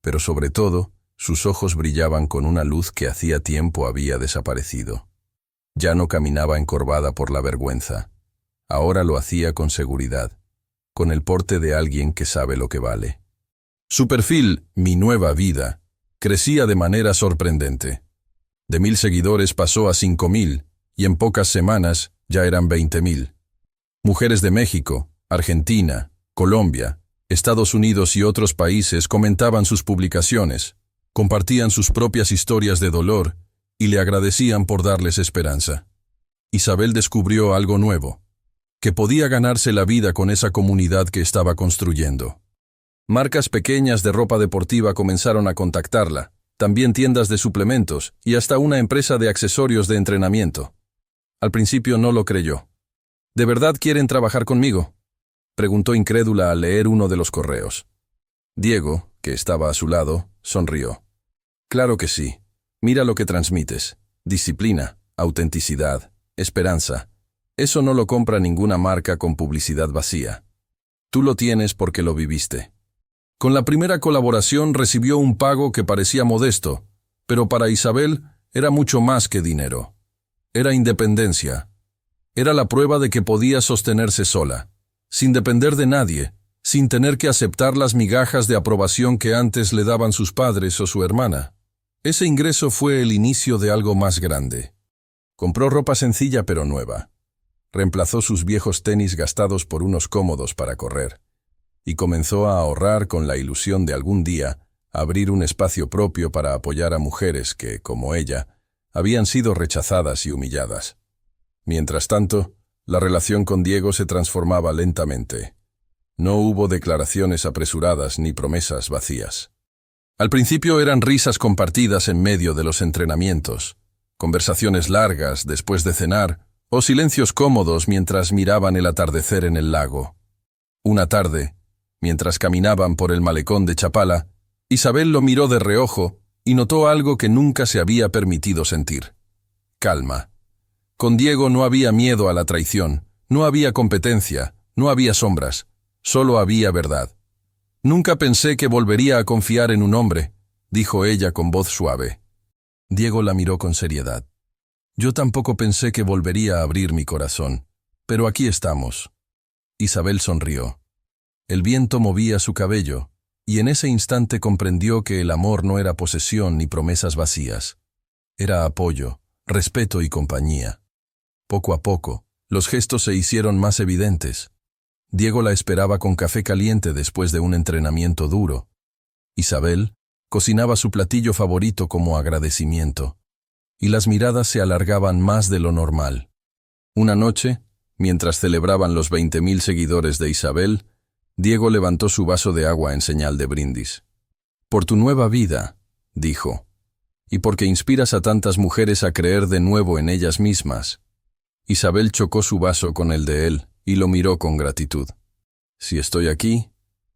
pero sobre todo, sus ojos brillaban con una luz que hacía tiempo había desaparecido. Ya no caminaba encorvada por la vergüenza. Ahora lo hacía con seguridad, con el porte de alguien que sabe lo que vale. Su perfil, Mi Nueva Vida, crecía de manera sorprendente. De 1,000 seguidores pasó a 5,000 y en pocas semanas ya eran 20,000. Mujeres de México, Argentina, Colombia, Estados Unidos y otros países comentaban sus publicaciones, compartían sus propias historias de dolor y le agradecían por darles esperanza. Isabel descubrió algo nuevo, que podía ganarse la vida con esa comunidad que estaba construyendo. Marcas pequeñas de ropa deportiva comenzaron a contactarla, también tiendas de suplementos y hasta una empresa de accesorios de entrenamiento. Al principio no lo creyó. ¿De verdad quieren trabajar conmigo?, preguntó incrédula al leer uno de los correos. Diego, que estaba a su lado, sonrió. Claro que sí. Mira lo que transmites. Disciplina, autenticidad, esperanza. Eso no lo compra ninguna marca con publicidad vacía. Tú lo tienes porque lo viviste. Con la primera colaboración recibió un pago que parecía modesto, pero para Isabel era mucho más que dinero. Era independencia. Era la prueba de que podía sostenerse sola, sin depender de nadie, sin tener que aceptar las migajas de aprobación que antes le daban sus padres o su hermana. Ese ingreso fue el inicio de algo más grande. Compró ropa sencilla pero nueva. Reemplazó sus viejos tenis gastados por unos cómodos para correr, y comenzó a ahorrar con la ilusión de algún día abrir un espacio propio para apoyar a mujeres que, como ella, habían sido rechazadas y humilladas. Mientras tanto, la relación con Diego se transformaba lentamente. No hubo declaraciones apresuradas ni promesas vacías. Al principio eran risas compartidas en medio de los entrenamientos, conversaciones largas después de cenar o silencios cómodos mientras miraban el atardecer en el lago. Una tarde, mientras caminaban por el malecón de Chapala, Isabel lo miró de reojo y notó algo que nunca se había permitido sentir: calma. Con Diego no había miedo a la traición, no había competencia, no había sombras, solo había verdad. «Nunca pensé que volvería a confiar en un hombre», dijo ella con voz suave. Diego la miró con seriedad. «Yo tampoco pensé que volvería a abrir mi corazón, pero aquí estamos». Isabel sonrió. El viento movía su cabello, y en ese instante comprendió que el amor no era posesión ni promesas vacías. Era apoyo, respeto y compañía. Poco a poco, los gestos se hicieron más evidentes. Diego la esperaba con café caliente después de un entrenamiento duro. Isabel cocinaba su platillo favorito como agradecimiento, y las miradas se alargaban más de lo normal. Una noche, mientras celebraban los 20.000 seguidores de Isabel, Diego levantó su vaso de agua en señal de brindis. «Por tu nueva vida», dijo, «y porque inspiras a tantas mujeres a creer de nuevo en ellas mismas». Isabel chocó su vaso con el de él y lo miró con gratitud. «Si estoy aquí,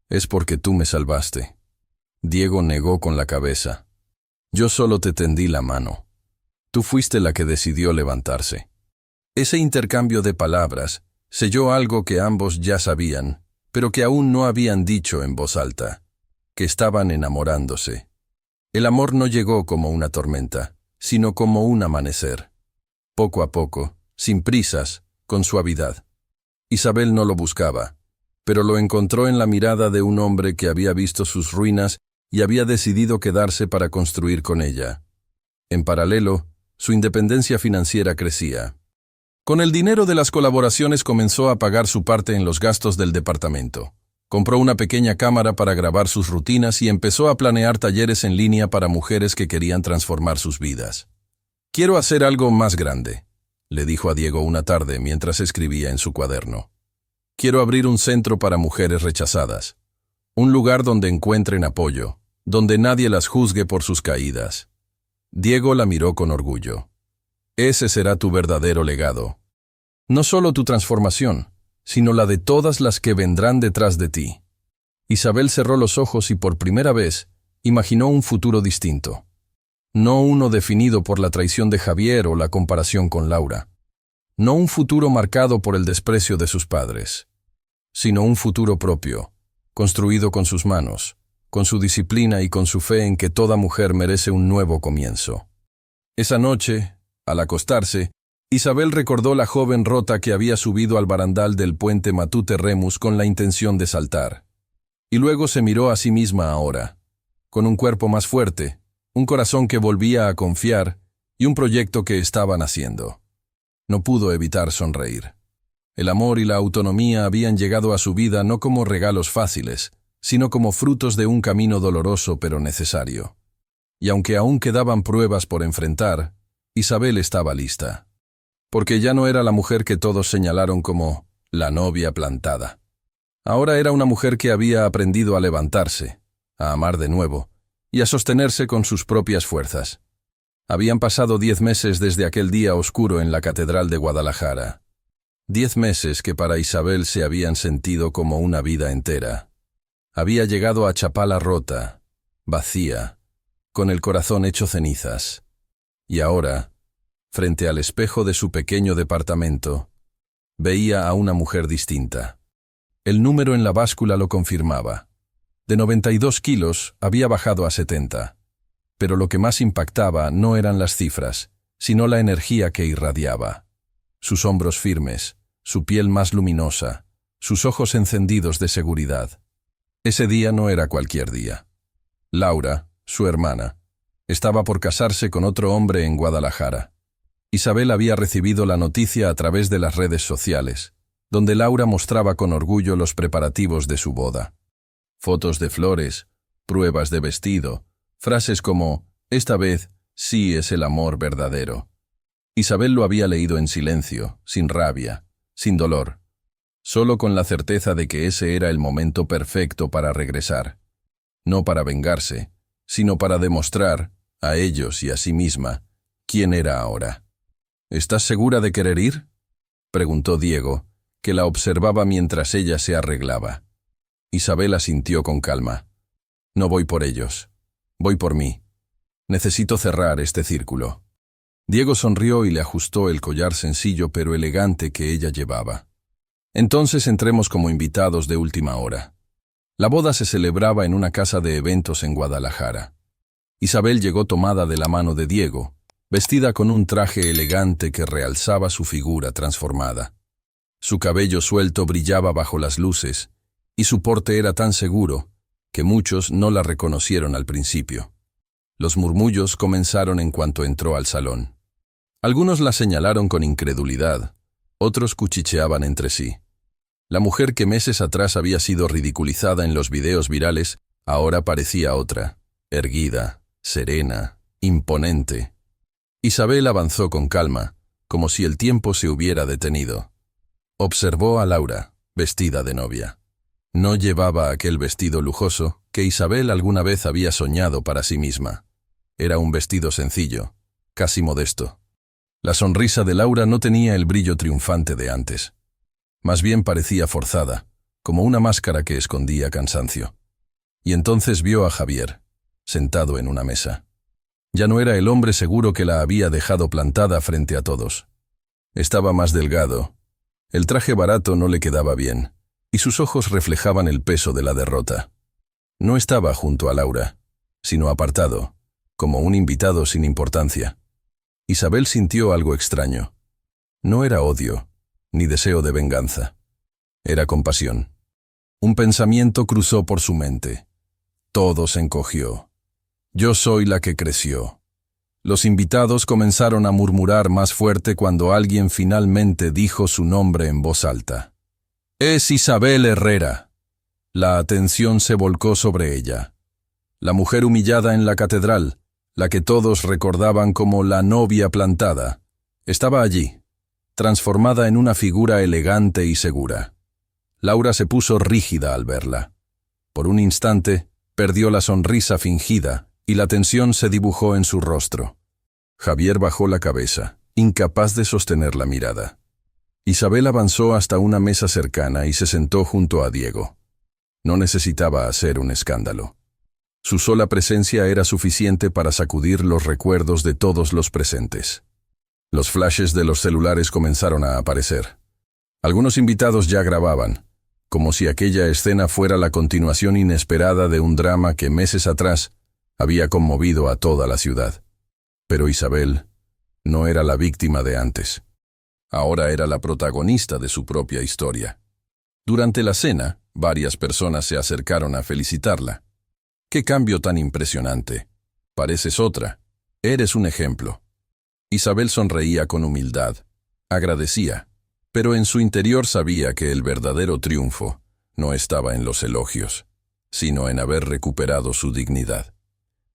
es porque tú me salvaste». Diego negó con la cabeza. «Yo solo te tendí la mano. Tú fuiste la que decidió levantarse». Ese intercambio de palabras selló algo que ambos ya sabían, pero que aún no habían dicho en voz alta: que estaban enamorándose. El amor no llegó como una tormenta, sino como un amanecer. Poco a poco, sin prisas, con suavidad. Isabel no lo buscaba, pero lo encontró en la mirada de un hombre que había visto sus ruinas y había decidido quedarse para construir con ella. En paralelo, su independencia financiera crecía. Con el dinero de las colaboraciones comenzó a pagar su parte en los gastos del departamento. Compró una pequeña cámara para grabar sus rutinas y empezó a planear talleres en línea para mujeres que querían transformar sus vidas. «Quiero hacer algo más grande», le dijo a Diego una tarde mientras escribía en su cuaderno. «Quiero abrir un centro para mujeres rechazadas. Un lugar donde encuentren apoyo, donde nadie las juzgue por sus caídas». Diego la miró con orgullo. «Ese será tu verdadero legado. No solo tu transformación, sino la de todas las que vendrán detrás de ti». Isabel cerró los ojos y por primera vez imaginó un futuro distinto. No uno definido por la traición de Javier o la comparación con Laura. No un futuro marcado por el desprecio de sus padres, sino un futuro propio, construido con sus manos, con su disciplina y con su fe en que toda mujer merece un nuevo comienzo. Esa noche, al acostarse, Isabel recordó la joven rota que había subido al barandal del puente Matute Remus con la intención de saltar. Y luego se miró a sí misma ahora, con un cuerpo más fuerte, un corazón que volvía a confiar y un proyecto que estaban haciendo. No pudo evitar sonreír. El amor y la autonomía habían llegado a su vida no como regalos fáciles, sino como frutos de un camino doloroso pero necesario. Y aunque aún quedaban pruebas por enfrentar, Isabel estaba lista. Porque ya no era la mujer que todos señalaron como la novia plantada. Ahora era una mujer que había aprendido a levantarse, a amar de nuevo, y a sostenerse con sus propias fuerzas. Habían pasado 10 meses desde aquel día oscuro en la Catedral de Guadalajara. 10 meses que para Isabel se habían sentido como una vida entera. Había llegado a Chapala rota, vacía, con el corazón hecho cenizas. Y ahora, frente al espejo de su pequeño departamento, veía a una mujer distinta. El número en la báscula lo confirmaba. De 92 kilos había bajado a 70. Pero lo que más impactaba no eran las cifras, sino la energía que irradiaba. Sus hombros firmes, su piel más luminosa, sus ojos encendidos de seguridad. Ese día no era cualquier día. Laura, su hermana, estaba por casarse con otro hombre en Guadalajara. Isabel había recibido la noticia a través de las redes sociales, donde Laura mostraba con orgullo los preparativos de su boda. Fotos de flores, pruebas de vestido, frases como «Esta vez sí es el amor verdadero». Isabel lo había leído en silencio, sin rabia, sin dolor. solo con la certeza de que ese era el momento perfecto para regresar. No para vengarse, sino para demostrar, a ellos y a sí misma, quién era ahora. ¿Estás segura de querer ir?, preguntó Diego, que la observaba mientras ella se arreglaba. Isabel asintió con calma. No voy por ellos. Voy por mí. Necesito cerrar este círculo. Diego sonrió y le ajustó el collar sencillo pero elegante que ella llevaba. Entonces entremos como invitados de última hora. La boda se celebraba en una casa de eventos en Guadalajara. Isabel llegó tomada de la mano de Diego, vestida con un traje elegante que realzaba su figura transformada. Su cabello suelto brillaba bajo las luces, y su porte era tan seguro que muchos no la reconocieron al principio. Los murmullos comenzaron en cuanto entró al salón. Algunos la señalaron con incredulidad, otros cuchicheaban entre sí. La mujer que meses atrás había sido ridiculizada en los videos virales, ahora parecía otra, erguida, serena, imponente. Isabel avanzó con calma, como si el tiempo se hubiera detenido. Observó a Laura, vestida de novia. No llevaba aquel vestido lujoso que Isabel alguna vez había soñado para sí misma. Era un vestido sencillo, casi modesto. La sonrisa de Laura no tenía el brillo triunfante de antes. Más bien parecía forzada, como una máscara que escondía cansancio. Y entonces vio a Javier, sentado en una mesa. Ya no era el hombre seguro que la había dejado plantada frente a todos. Estaba más delgado. El traje barato no le quedaba bien, y sus ojos reflejaban el peso de la derrota. No estaba junto a Laura, sino apartado, como un invitado sin importancia. Isabel sintió algo extraño. No era odio, ni deseo de venganza. Era compasión. Un pensamiento cruzó por su mente. Todo se encogió. Yo soy la que creció. Los invitados comenzaron a murmurar más fuerte cuando alguien finalmente dijo su nombre en voz alta. «Es Isabel Herrera». La atención se volcó sobre ella. La mujer humillada en la catedral, la que todos recordaban como la novia plantada, estaba allí, transformada en una figura elegante y segura. Laura se puso rígida al verla. Por un instante, perdió la sonrisa fingida y la tensión se dibujó en su rostro. Javier bajó la cabeza, incapaz de sostener la mirada. Isabel avanzó hasta una mesa cercana y se sentó junto a Diego. No necesitaba hacer un escándalo. Su sola presencia era suficiente para sacudir los recuerdos de todos los presentes. Los flashes de los celulares comenzaron a aparecer. Algunos invitados ya grababan, como si aquella escena fuera la continuación inesperada de un drama que meses atrás había conmovido a toda la ciudad. Pero Isabel no era la víctima de antes. Ahora era la protagonista de su propia historia. Durante la cena, varias personas se acercaron a felicitarla. ¡Qué cambio tan impresionante! Pareces otra. Eres un ejemplo. Isabel sonreía con humildad. Agradecía, pero en su interior sabía que el verdadero triunfo no estaba en los elogios, sino en haber recuperado su dignidad.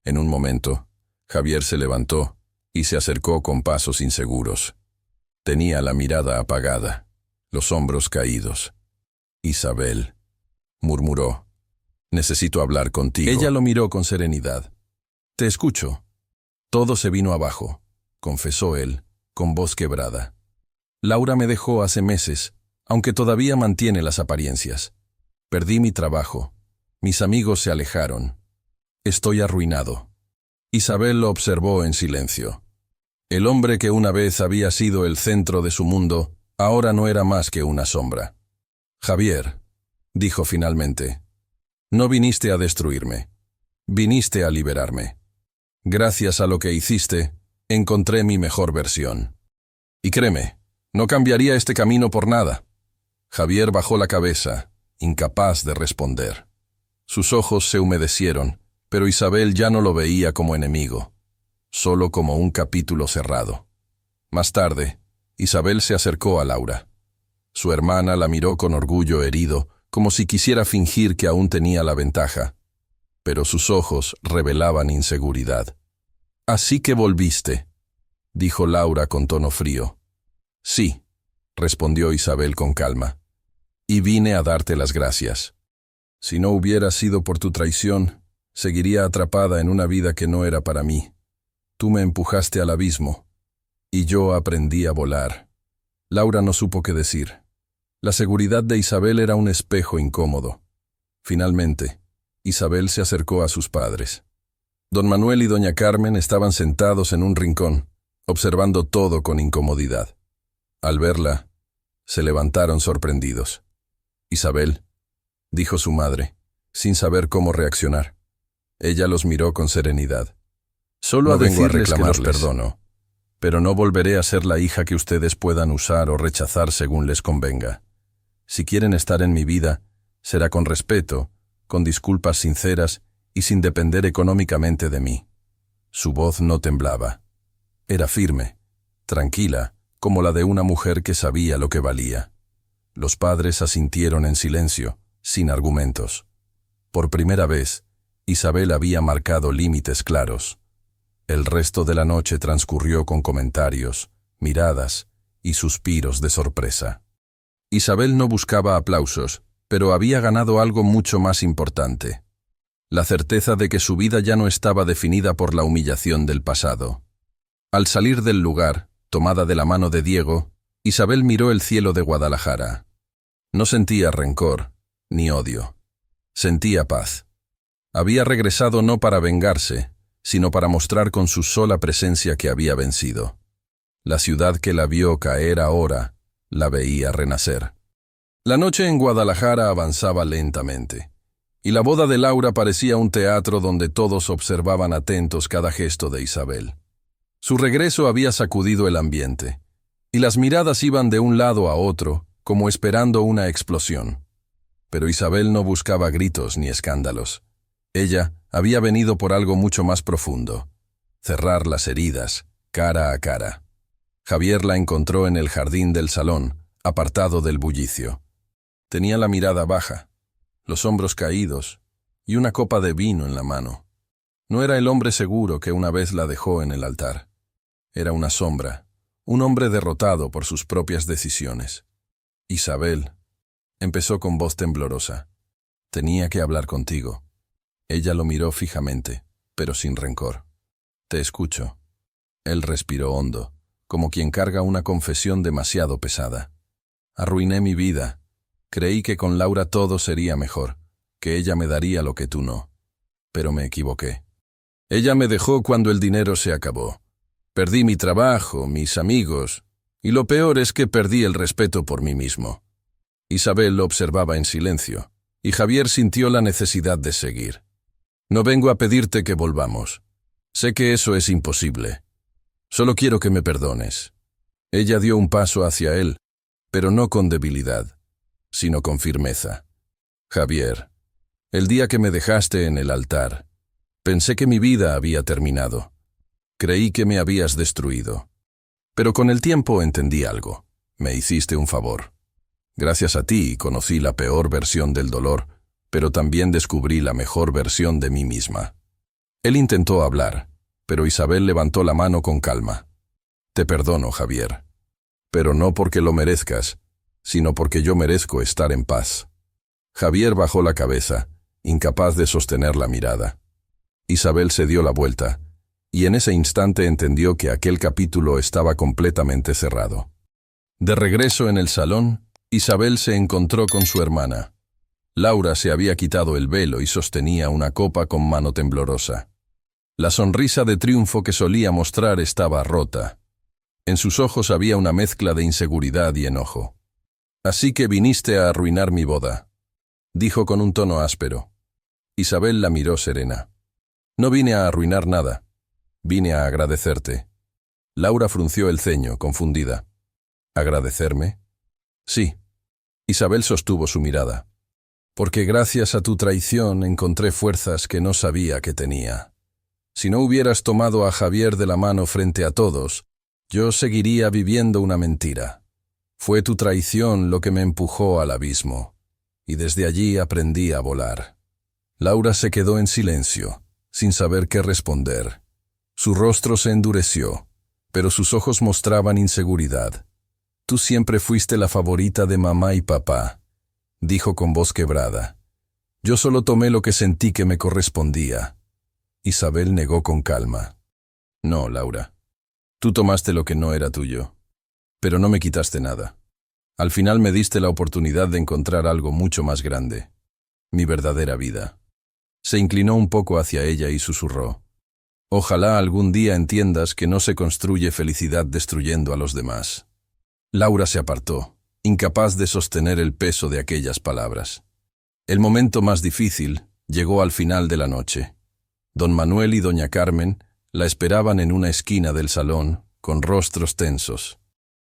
En un momento, Javier se levantó y se acercó con pasos inseguros. Tenía la mirada apagada, los hombros caídos. «Isabel», murmuró, «necesito hablar contigo». Ella lo miró con serenidad. «Te escucho». «Todo se vino abajo», confesó él, con voz quebrada. «Laura me dejó hace meses, aunque todavía mantiene las apariencias. Perdí mi trabajo. Mis amigos se alejaron. Estoy arruinado». Isabel lo observó en silencio. El hombre que una vez había sido el centro de su mundo, ahora no era más que una sombra. «Javier», dijo finalmente, «no viniste a destruirme. Viniste a liberarme. Gracias a lo que hiciste, encontré mi mejor versión. Y créeme, no cambiaría este camino por nada». Javier bajó la cabeza, incapaz de responder. Sus ojos se humedecieron, pero Isabel ya no lo veía como enemigo, solo como un capítulo cerrado. Más tarde, Isabel se acercó a Laura. Su hermana la miró con orgullo herido, como si quisiera fingir que aún tenía la ventaja, pero sus ojos revelaban inseguridad. «Así que volviste», dijo Laura con tono frío. «Sí», respondió Isabel con calma. Y vine a darte las gracias. Si no hubiera sido por tu traición, seguiría atrapada en una vida que no era para mí. Tú me empujaste al abismo, y yo aprendí a volar. Laura no supo qué decir. La seguridad de Isabel era un espejo incómodo. Finalmente, Isabel se acercó a sus padres. Don Manuel y doña Carmen estaban sentados en un rincón, observando todo con incomodidad. Al verla, se levantaron sorprendidos. «Isabel», dijo su madre, sin saber cómo reaccionar. Ella los miró con serenidad. «Solo a decirles que los perdono, pero no volveré a ser la hija que ustedes puedan usar o rechazar según les convenga. Si quieren estar en mi vida, será con respeto, con disculpas sinceras y sin depender económicamente de mí». Su voz no temblaba. Era firme, tranquila, como la de una mujer que sabía lo que valía. Los padres asintieron en silencio, sin argumentos. Por primera vez, Isabel había marcado límites claros. El resto de la noche transcurrió con comentarios, miradas y suspiros de sorpresa. Isabel no buscaba aplausos, pero había ganado algo mucho más importante: la certeza de que su vida ya no estaba definida por la humillación del pasado. Al salir del lugar, tomada de la mano de Diego, Isabel miró el cielo de Guadalajara. No sentía rencor, ni odio. Sentía paz. Había regresado no para vengarse, sino para mostrar con su sola presencia que había vencido. La ciudad que la vio caer ahora, la veía renacer. La noche en Guadalajara avanzaba lentamente, y la boda de Laura parecía un teatro donde todos observaban atentos cada gesto de Isabel. Su regreso había sacudido el ambiente, y las miradas iban de un lado a otro, como esperando una explosión. Pero Isabel no buscaba gritos ni escándalos. Ella había venido por algo mucho más profundo: cerrar las heridas, cara a cara. Javier la encontró en el jardín del salón, apartado del bullicio. Tenía la mirada baja, los hombros caídos y una copa de vino en la mano. No era el hombre seguro que una vez la dejó en el altar. Era una sombra, un hombre derrotado por sus propias decisiones. «Isabel», empezó con voz temblorosa, «tenía que hablar contigo». Ella lo miró fijamente, pero sin rencor. «Te escucho». Él respiró hondo, como quien carga una confesión demasiado pesada. «Arruiné mi vida. Creí que con Laura todo sería mejor, que ella me daría lo que tú no. Pero me equivoqué. Ella me dejó cuando el dinero se acabó. Perdí mi trabajo, mis amigos, y lo peor es que perdí el respeto por mí mismo». Isabel lo observaba en silencio, y Javier sintió la necesidad de seguir. «No vengo a pedirte que volvamos. Sé que eso es imposible. Solo quiero que me perdones». Ella dio un paso hacia él, pero no con debilidad, sino con firmeza. «Javier, el día que me dejaste en el altar, pensé que mi vida había terminado. Creí que me habías destruido. Pero con el tiempo entendí algo. Me hiciste un favor. Gracias a ti conocí la peor versión del dolor, pero también descubrí la mejor versión de mí misma». Él intentó hablar, pero Isabel levantó la mano con calma. «Te perdono, Javier, pero no porque lo merezcas, sino porque yo merezco estar en paz». Javier bajó la cabeza, incapaz de sostener la mirada. Isabel se dio la vuelta, y en ese instante entendió que aquel capítulo estaba completamente cerrado. De regreso en el salón, Isabel se encontró con su hermana. Laura se había quitado el velo y sostenía una copa con mano temblorosa. La sonrisa de triunfo que solía mostrar estaba rota. En sus ojos había una mezcla de inseguridad y enojo. «Así que viniste a arruinar mi boda», dijo con un tono áspero. Isabel la miró serena. «No vine a arruinar nada. Vine a agradecerte». Laura frunció el ceño, confundida. «¿Agradecerme?» «Sí». Isabel sostuvo su mirada. «Porque gracias a tu traición encontré fuerzas que no sabía que tenía. Si no hubieras tomado a Javier de la mano frente a todos, yo seguiría viviendo una mentira. Fue tu traición lo que me empujó al abismo, y desde allí aprendí a volar». Laura se quedó en silencio, sin saber qué responder. Su rostro se endureció, pero sus ojos mostraban inseguridad. «Tú siempre fuiste la favorita de mamá y papá, dijo con voz quebrada. Yo solo tomé lo que sentí que me correspondía. Isabel negó con calma. No, Laura. Tú tomaste lo que no era tuyo. Pero no me quitaste nada. Al final me diste la oportunidad de encontrar algo mucho más grande. Mi verdadera vida. Se inclinó un poco hacia ella y susurró. Ojalá algún día entiendas que no se construye felicidad destruyendo a los demás. Laura se apartó, incapaz de sostener el peso de aquellas palabras. El momento más difícil llegó al final de la noche. Don Manuel y doña Carmen la esperaban en una esquina del salón, con rostros tensos.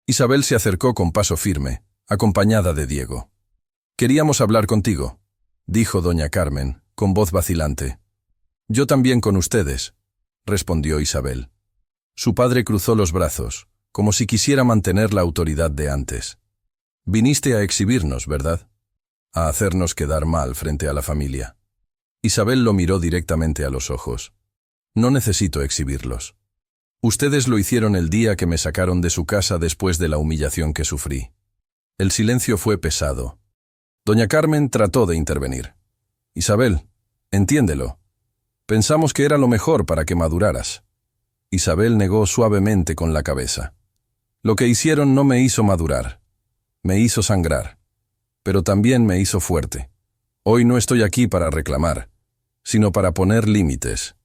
Isabel se acercó con paso firme, acompañada de Diego. «Queríamos hablar contigo», dijo doña Carmen, con voz vacilante. «Yo también con ustedes», respondió Isabel. Su padre cruzó los brazos, como si quisiera mantener la autoridad de antes. «Viniste a exhibirnos, ¿verdad? A hacernos quedar mal frente a la familia». Isabel lo miró directamente a los ojos. «No necesito exhibirlos. Ustedes lo hicieron el día que me sacaron de su casa después de la humillación que sufrí». El silencio fue pesado. Doña Carmen trató de intervenir. «Isabel, entiéndelo. Pensamos que era lo mejor para que maduraras». Isabel negó suavemente con la cabeza. «Lo que hicieron no me hizo madurar. Me hizo sangrar. Pero también me hizo fuerte. Hoy no estoy aquí para reclamar, sino para poner límites».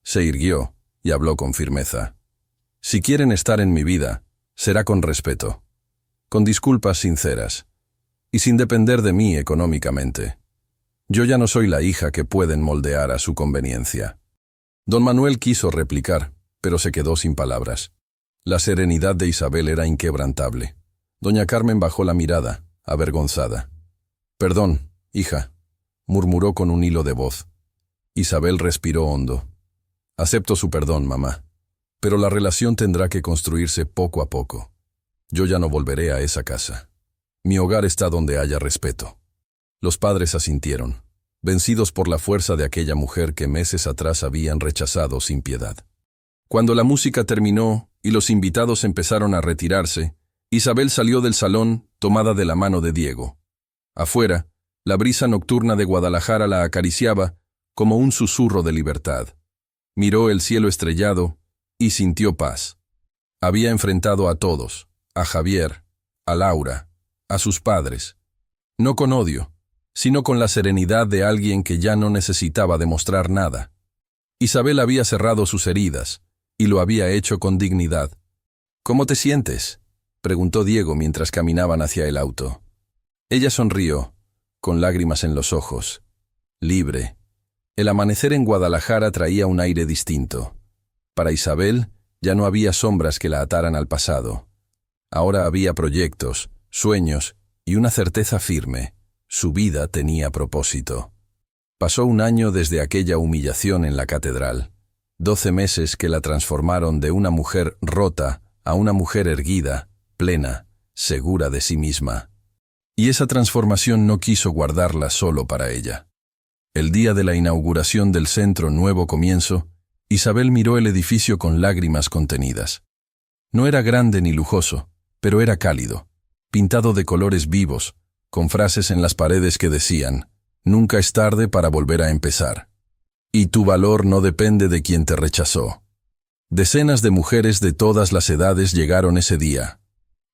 Se irguió y habló con firmeza. «Si quieren estar en mi vida, será con respeto, con disculpas sinceras, y sin depender de mí económicamente. Yo ya no soy la hija que pueden moldear a su conveniencia». Don Manuel quiso replicar, pero se quedó sin palabras. La serenidad de Isabel era inquebrantable. Doña Carmen bajó la mirada, avergonzada. «Perdón, hija», murmuró con un hilo de voz. Isabel respiró hondo. «Acepto su perdón, mamá, pero la relación tendrá que construirse poco a poco. Yo ya no volveré a esa casa. Mi hogar está donde haya respeto». Los padres asintieron, vencidos por la fuerza de aquella mujer que meses atrás habían rechazado sin piedad. Cuando la música terminó y los invitados empezaron a retirarse, Isabel salió del salón tomada de la mano de Diego. Afuera, la brisa nocturna de Guadalajara la acariciaba como un susurro de libertad. Miró el cielo estrellado y sintió paz. Había enfrentado a todos, a Javier, a Laura, a sus padres. No con odio, sino con la serenidad de alguien que ya no necesitaba demostrar nada. Isabel había cerrado sus heridas, y lo había hecho con dignidad. «¿Cómo te sientes?», preguntó Diego mientras caminaban hacia el auto. Ella sonrió, con lágrimas en los ojos. Libre. El amanecer en Guadalajara traía un aire distinto. Para Isabel ya no había sombras que la ataran al pasado. Ahora había proyectos, sueños y una certeza firme. Su vida tenía propósito. Pasó un año desde aquella humillación en la catedral. 12 meses que la transformaron de una mujer rota a una mujer erguida, plena, segura de sí misma. Y esa transformación no quiso guardarla solo para ella. El día de la inauguración del Centro Nuevo Comienzo, Isabel miró el edificio con lágrimas contenidas. No era grande ni lujoso, pero era cálido, pintado de colores vivos, con frases en las paredes que decían: «Nunca es tarde para volver a empezar. Y tu valor no depende de quien te rechazó». Decenas de mujeres de todas las edades llegaron ese día.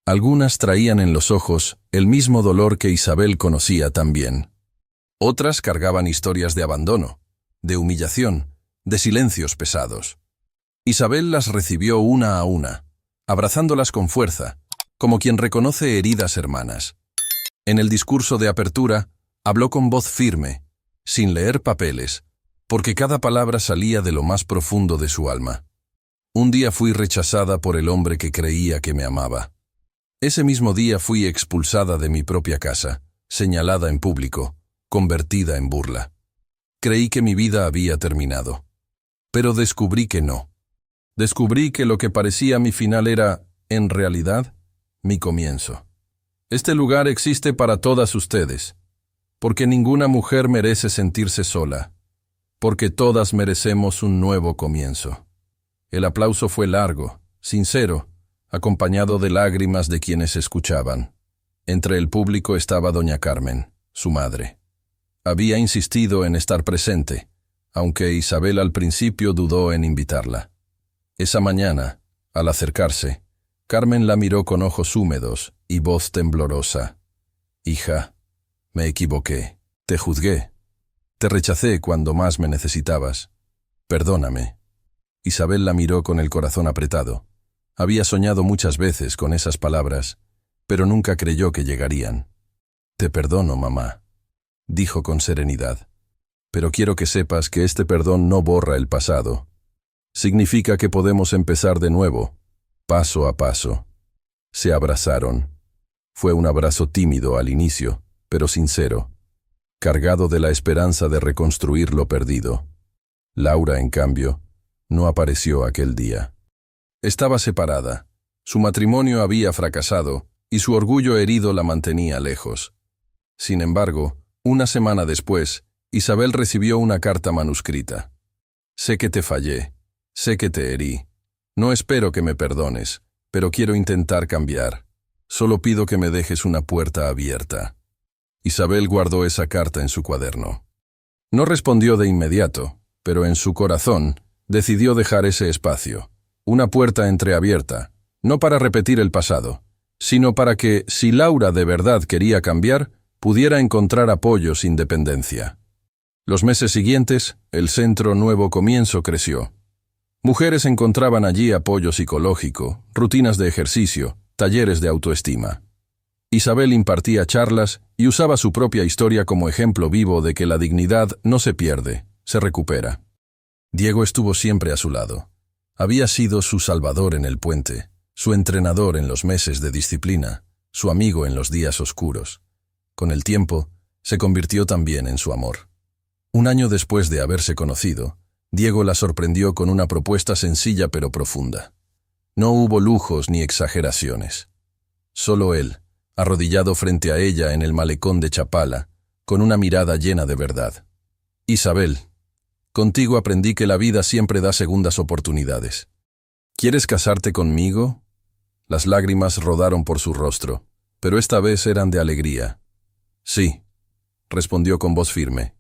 Algunas traían en los ojos el mismo dolor que Isabel conocía también. Otras cargaban historias de abandono, de humillación, de silencios pesados. Isabel las recibió una a una, abrazándolas con fuerza, como quien reconoce heridas hermanas. En el discurso de apertura, habló con voz firme, sin leer papeles, porque cada palabra salía de lo más profundo de su alma. Un día fui rechazada por el hombre que creía que me amaba. Ese mismo día fui expulsada de mi propia casa, señalada en público, convertida en burla. Creí que mi vida había terminado. Pero descubrí que no. Descubrí que lo que parecía mi final era, en realidad, mi comienzo. Este lugar existe para todas ustedes, porque ninguna mujer merece sentirse sola, porque todas merecemos un nuevo comienzo. El aplauso fue largo, sincero, acompañado de lágrimas de quienes escuchaban. Entre el público estaba doña Carmen. su madre. Había insistido en estar presente, aunque Isabel al principio dudó en invitarla. Esa mañana, al acercarse, Carmen la miró con ojos húmedos y voz temblorosa. «Hija, me equivoqué, te juzgué, te rechacé cuando más me necesitabas. Perdóname». Isabel la miró con el corazón apretado. Había soñado muchas veces con esas palabras, pero nunca creyó que llegarían. «Te perdono, mamá», dijo con serenidad. «Pero quiero que sepas que este perdón no borra el pasado. Significa que podemos empezar de nuevo, paso a paso». Se abrazaron. Fue un abrazo tímido al inicio, pero sincero, cargado de la esperanza de reconstruir lo perdido. Laura, en cambio, no apareció aquel día. Estaba separada. Su matrimonio había fracasado y su orgullo herido la mantenía lejos. Sin embargo, una semana después, Isabel recibió una carta manuscrita. «Sé que te fallé, sé que te herí. No espero que me perdones, pero quiero intentar cambiar. Solo pido que me dejes una puerta abierta». Isabel guardó esa carta en su cuaderno. No respondió de inmediato, pero en su corazón decidió dejar ese espacio, una puerta entreabierta, no para repetir el pasado, sino para que, si Laura de verdad quería cambiar, pudiera encontrar apoyo sin dependencia. Los meses siguientes, el centro Nuevo Comienzo creció. Mujeres encontraban allí apoyo psicológico, rutinas de ejercicio, talleres de autoestima. Isabel impartía charlas y usaba su propia historia como ejemplo vivo de que la dignidad no se pierde, se recupera. Diego estuvo siempre a su lado. Había sido su salvador en el puente, su entrenador en los meses de disciplina, su amigo en los días oscuros. Con el tiempo, se convirtió también en su amor. Un año después de haberse conocido, Diego la sorprendió con una propuesta sencilla pero profunda. No hubo lujos ni exageraciones. Solo él, arrodillado frente a ella en el malecón de Chapala, con una mirada llena de verdad. «Isabel, contigo aprendí que la vida siempre da segundas oportunidades. ¿Quieres casarte conmigo?». Las lágrimas rodaron por su rostro, pero esta vez eran de alegría. «Sí», respondió con voz firme.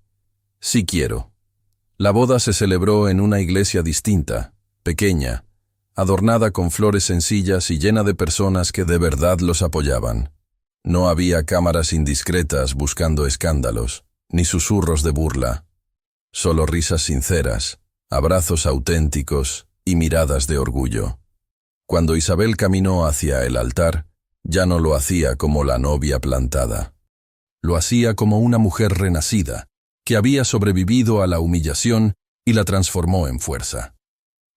«Sí quiero». La boda se celebró en una iglesia distinta, pequeña, adornada con flores sencillas y llena de personas que de verdad los apoyaban. No había cámaras indiscretas buscando escándalos, ni susurros de burla. Solo risas sinceras, abrazos auténticos y miradas de orgullo. Cuando Isabel caminó hacia el altar, ya no lo hacía como la novia plantada. Lo hacía como una mujer renacida, que había sobrevivido a la humillación y la transformó en fuerza.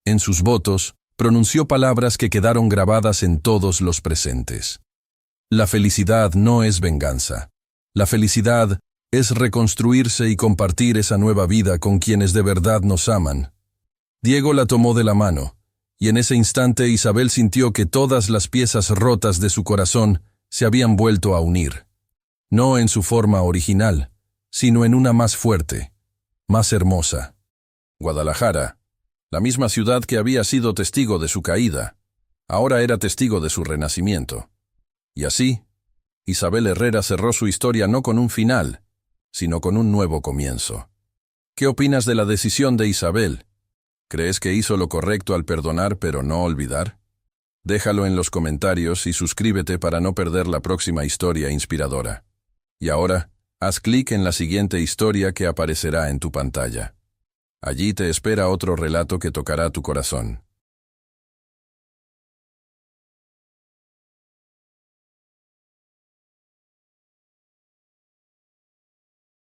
En sus votos, pronunció palabras que quedaron grabadas en todos los presentes. La felicidad no es venganza. La felicidad es reconstruirse y compartir esa nueva vida con quienes de verdad nos aman. Diego la tomó de la mano, y en ese instante Isabel sintió que todas las piezas rotas de su corazón se habían vuelto a unir. No en su forma original, sino en una más fuerte, más hermosa. Guadalajara, la misma ciudad que había sido testigo de su caída, ahora era testigo de su renacimiento. Y así, Isabel Herrera cerró su historia no con un final, sino con un nuevo comienzo. ¿Qué opinas de la decisión de Isabel? ¿Crees que hizo lo correcto al perdonar pero no olvidar? Déjalo en los comentarios y suscríbete para no perder la próxima historia inspiradora. Y ahora, haz clic en la siguiente historia que aparecerá en tu pantalla. Allí te espera otro relato que tocará tu corazón.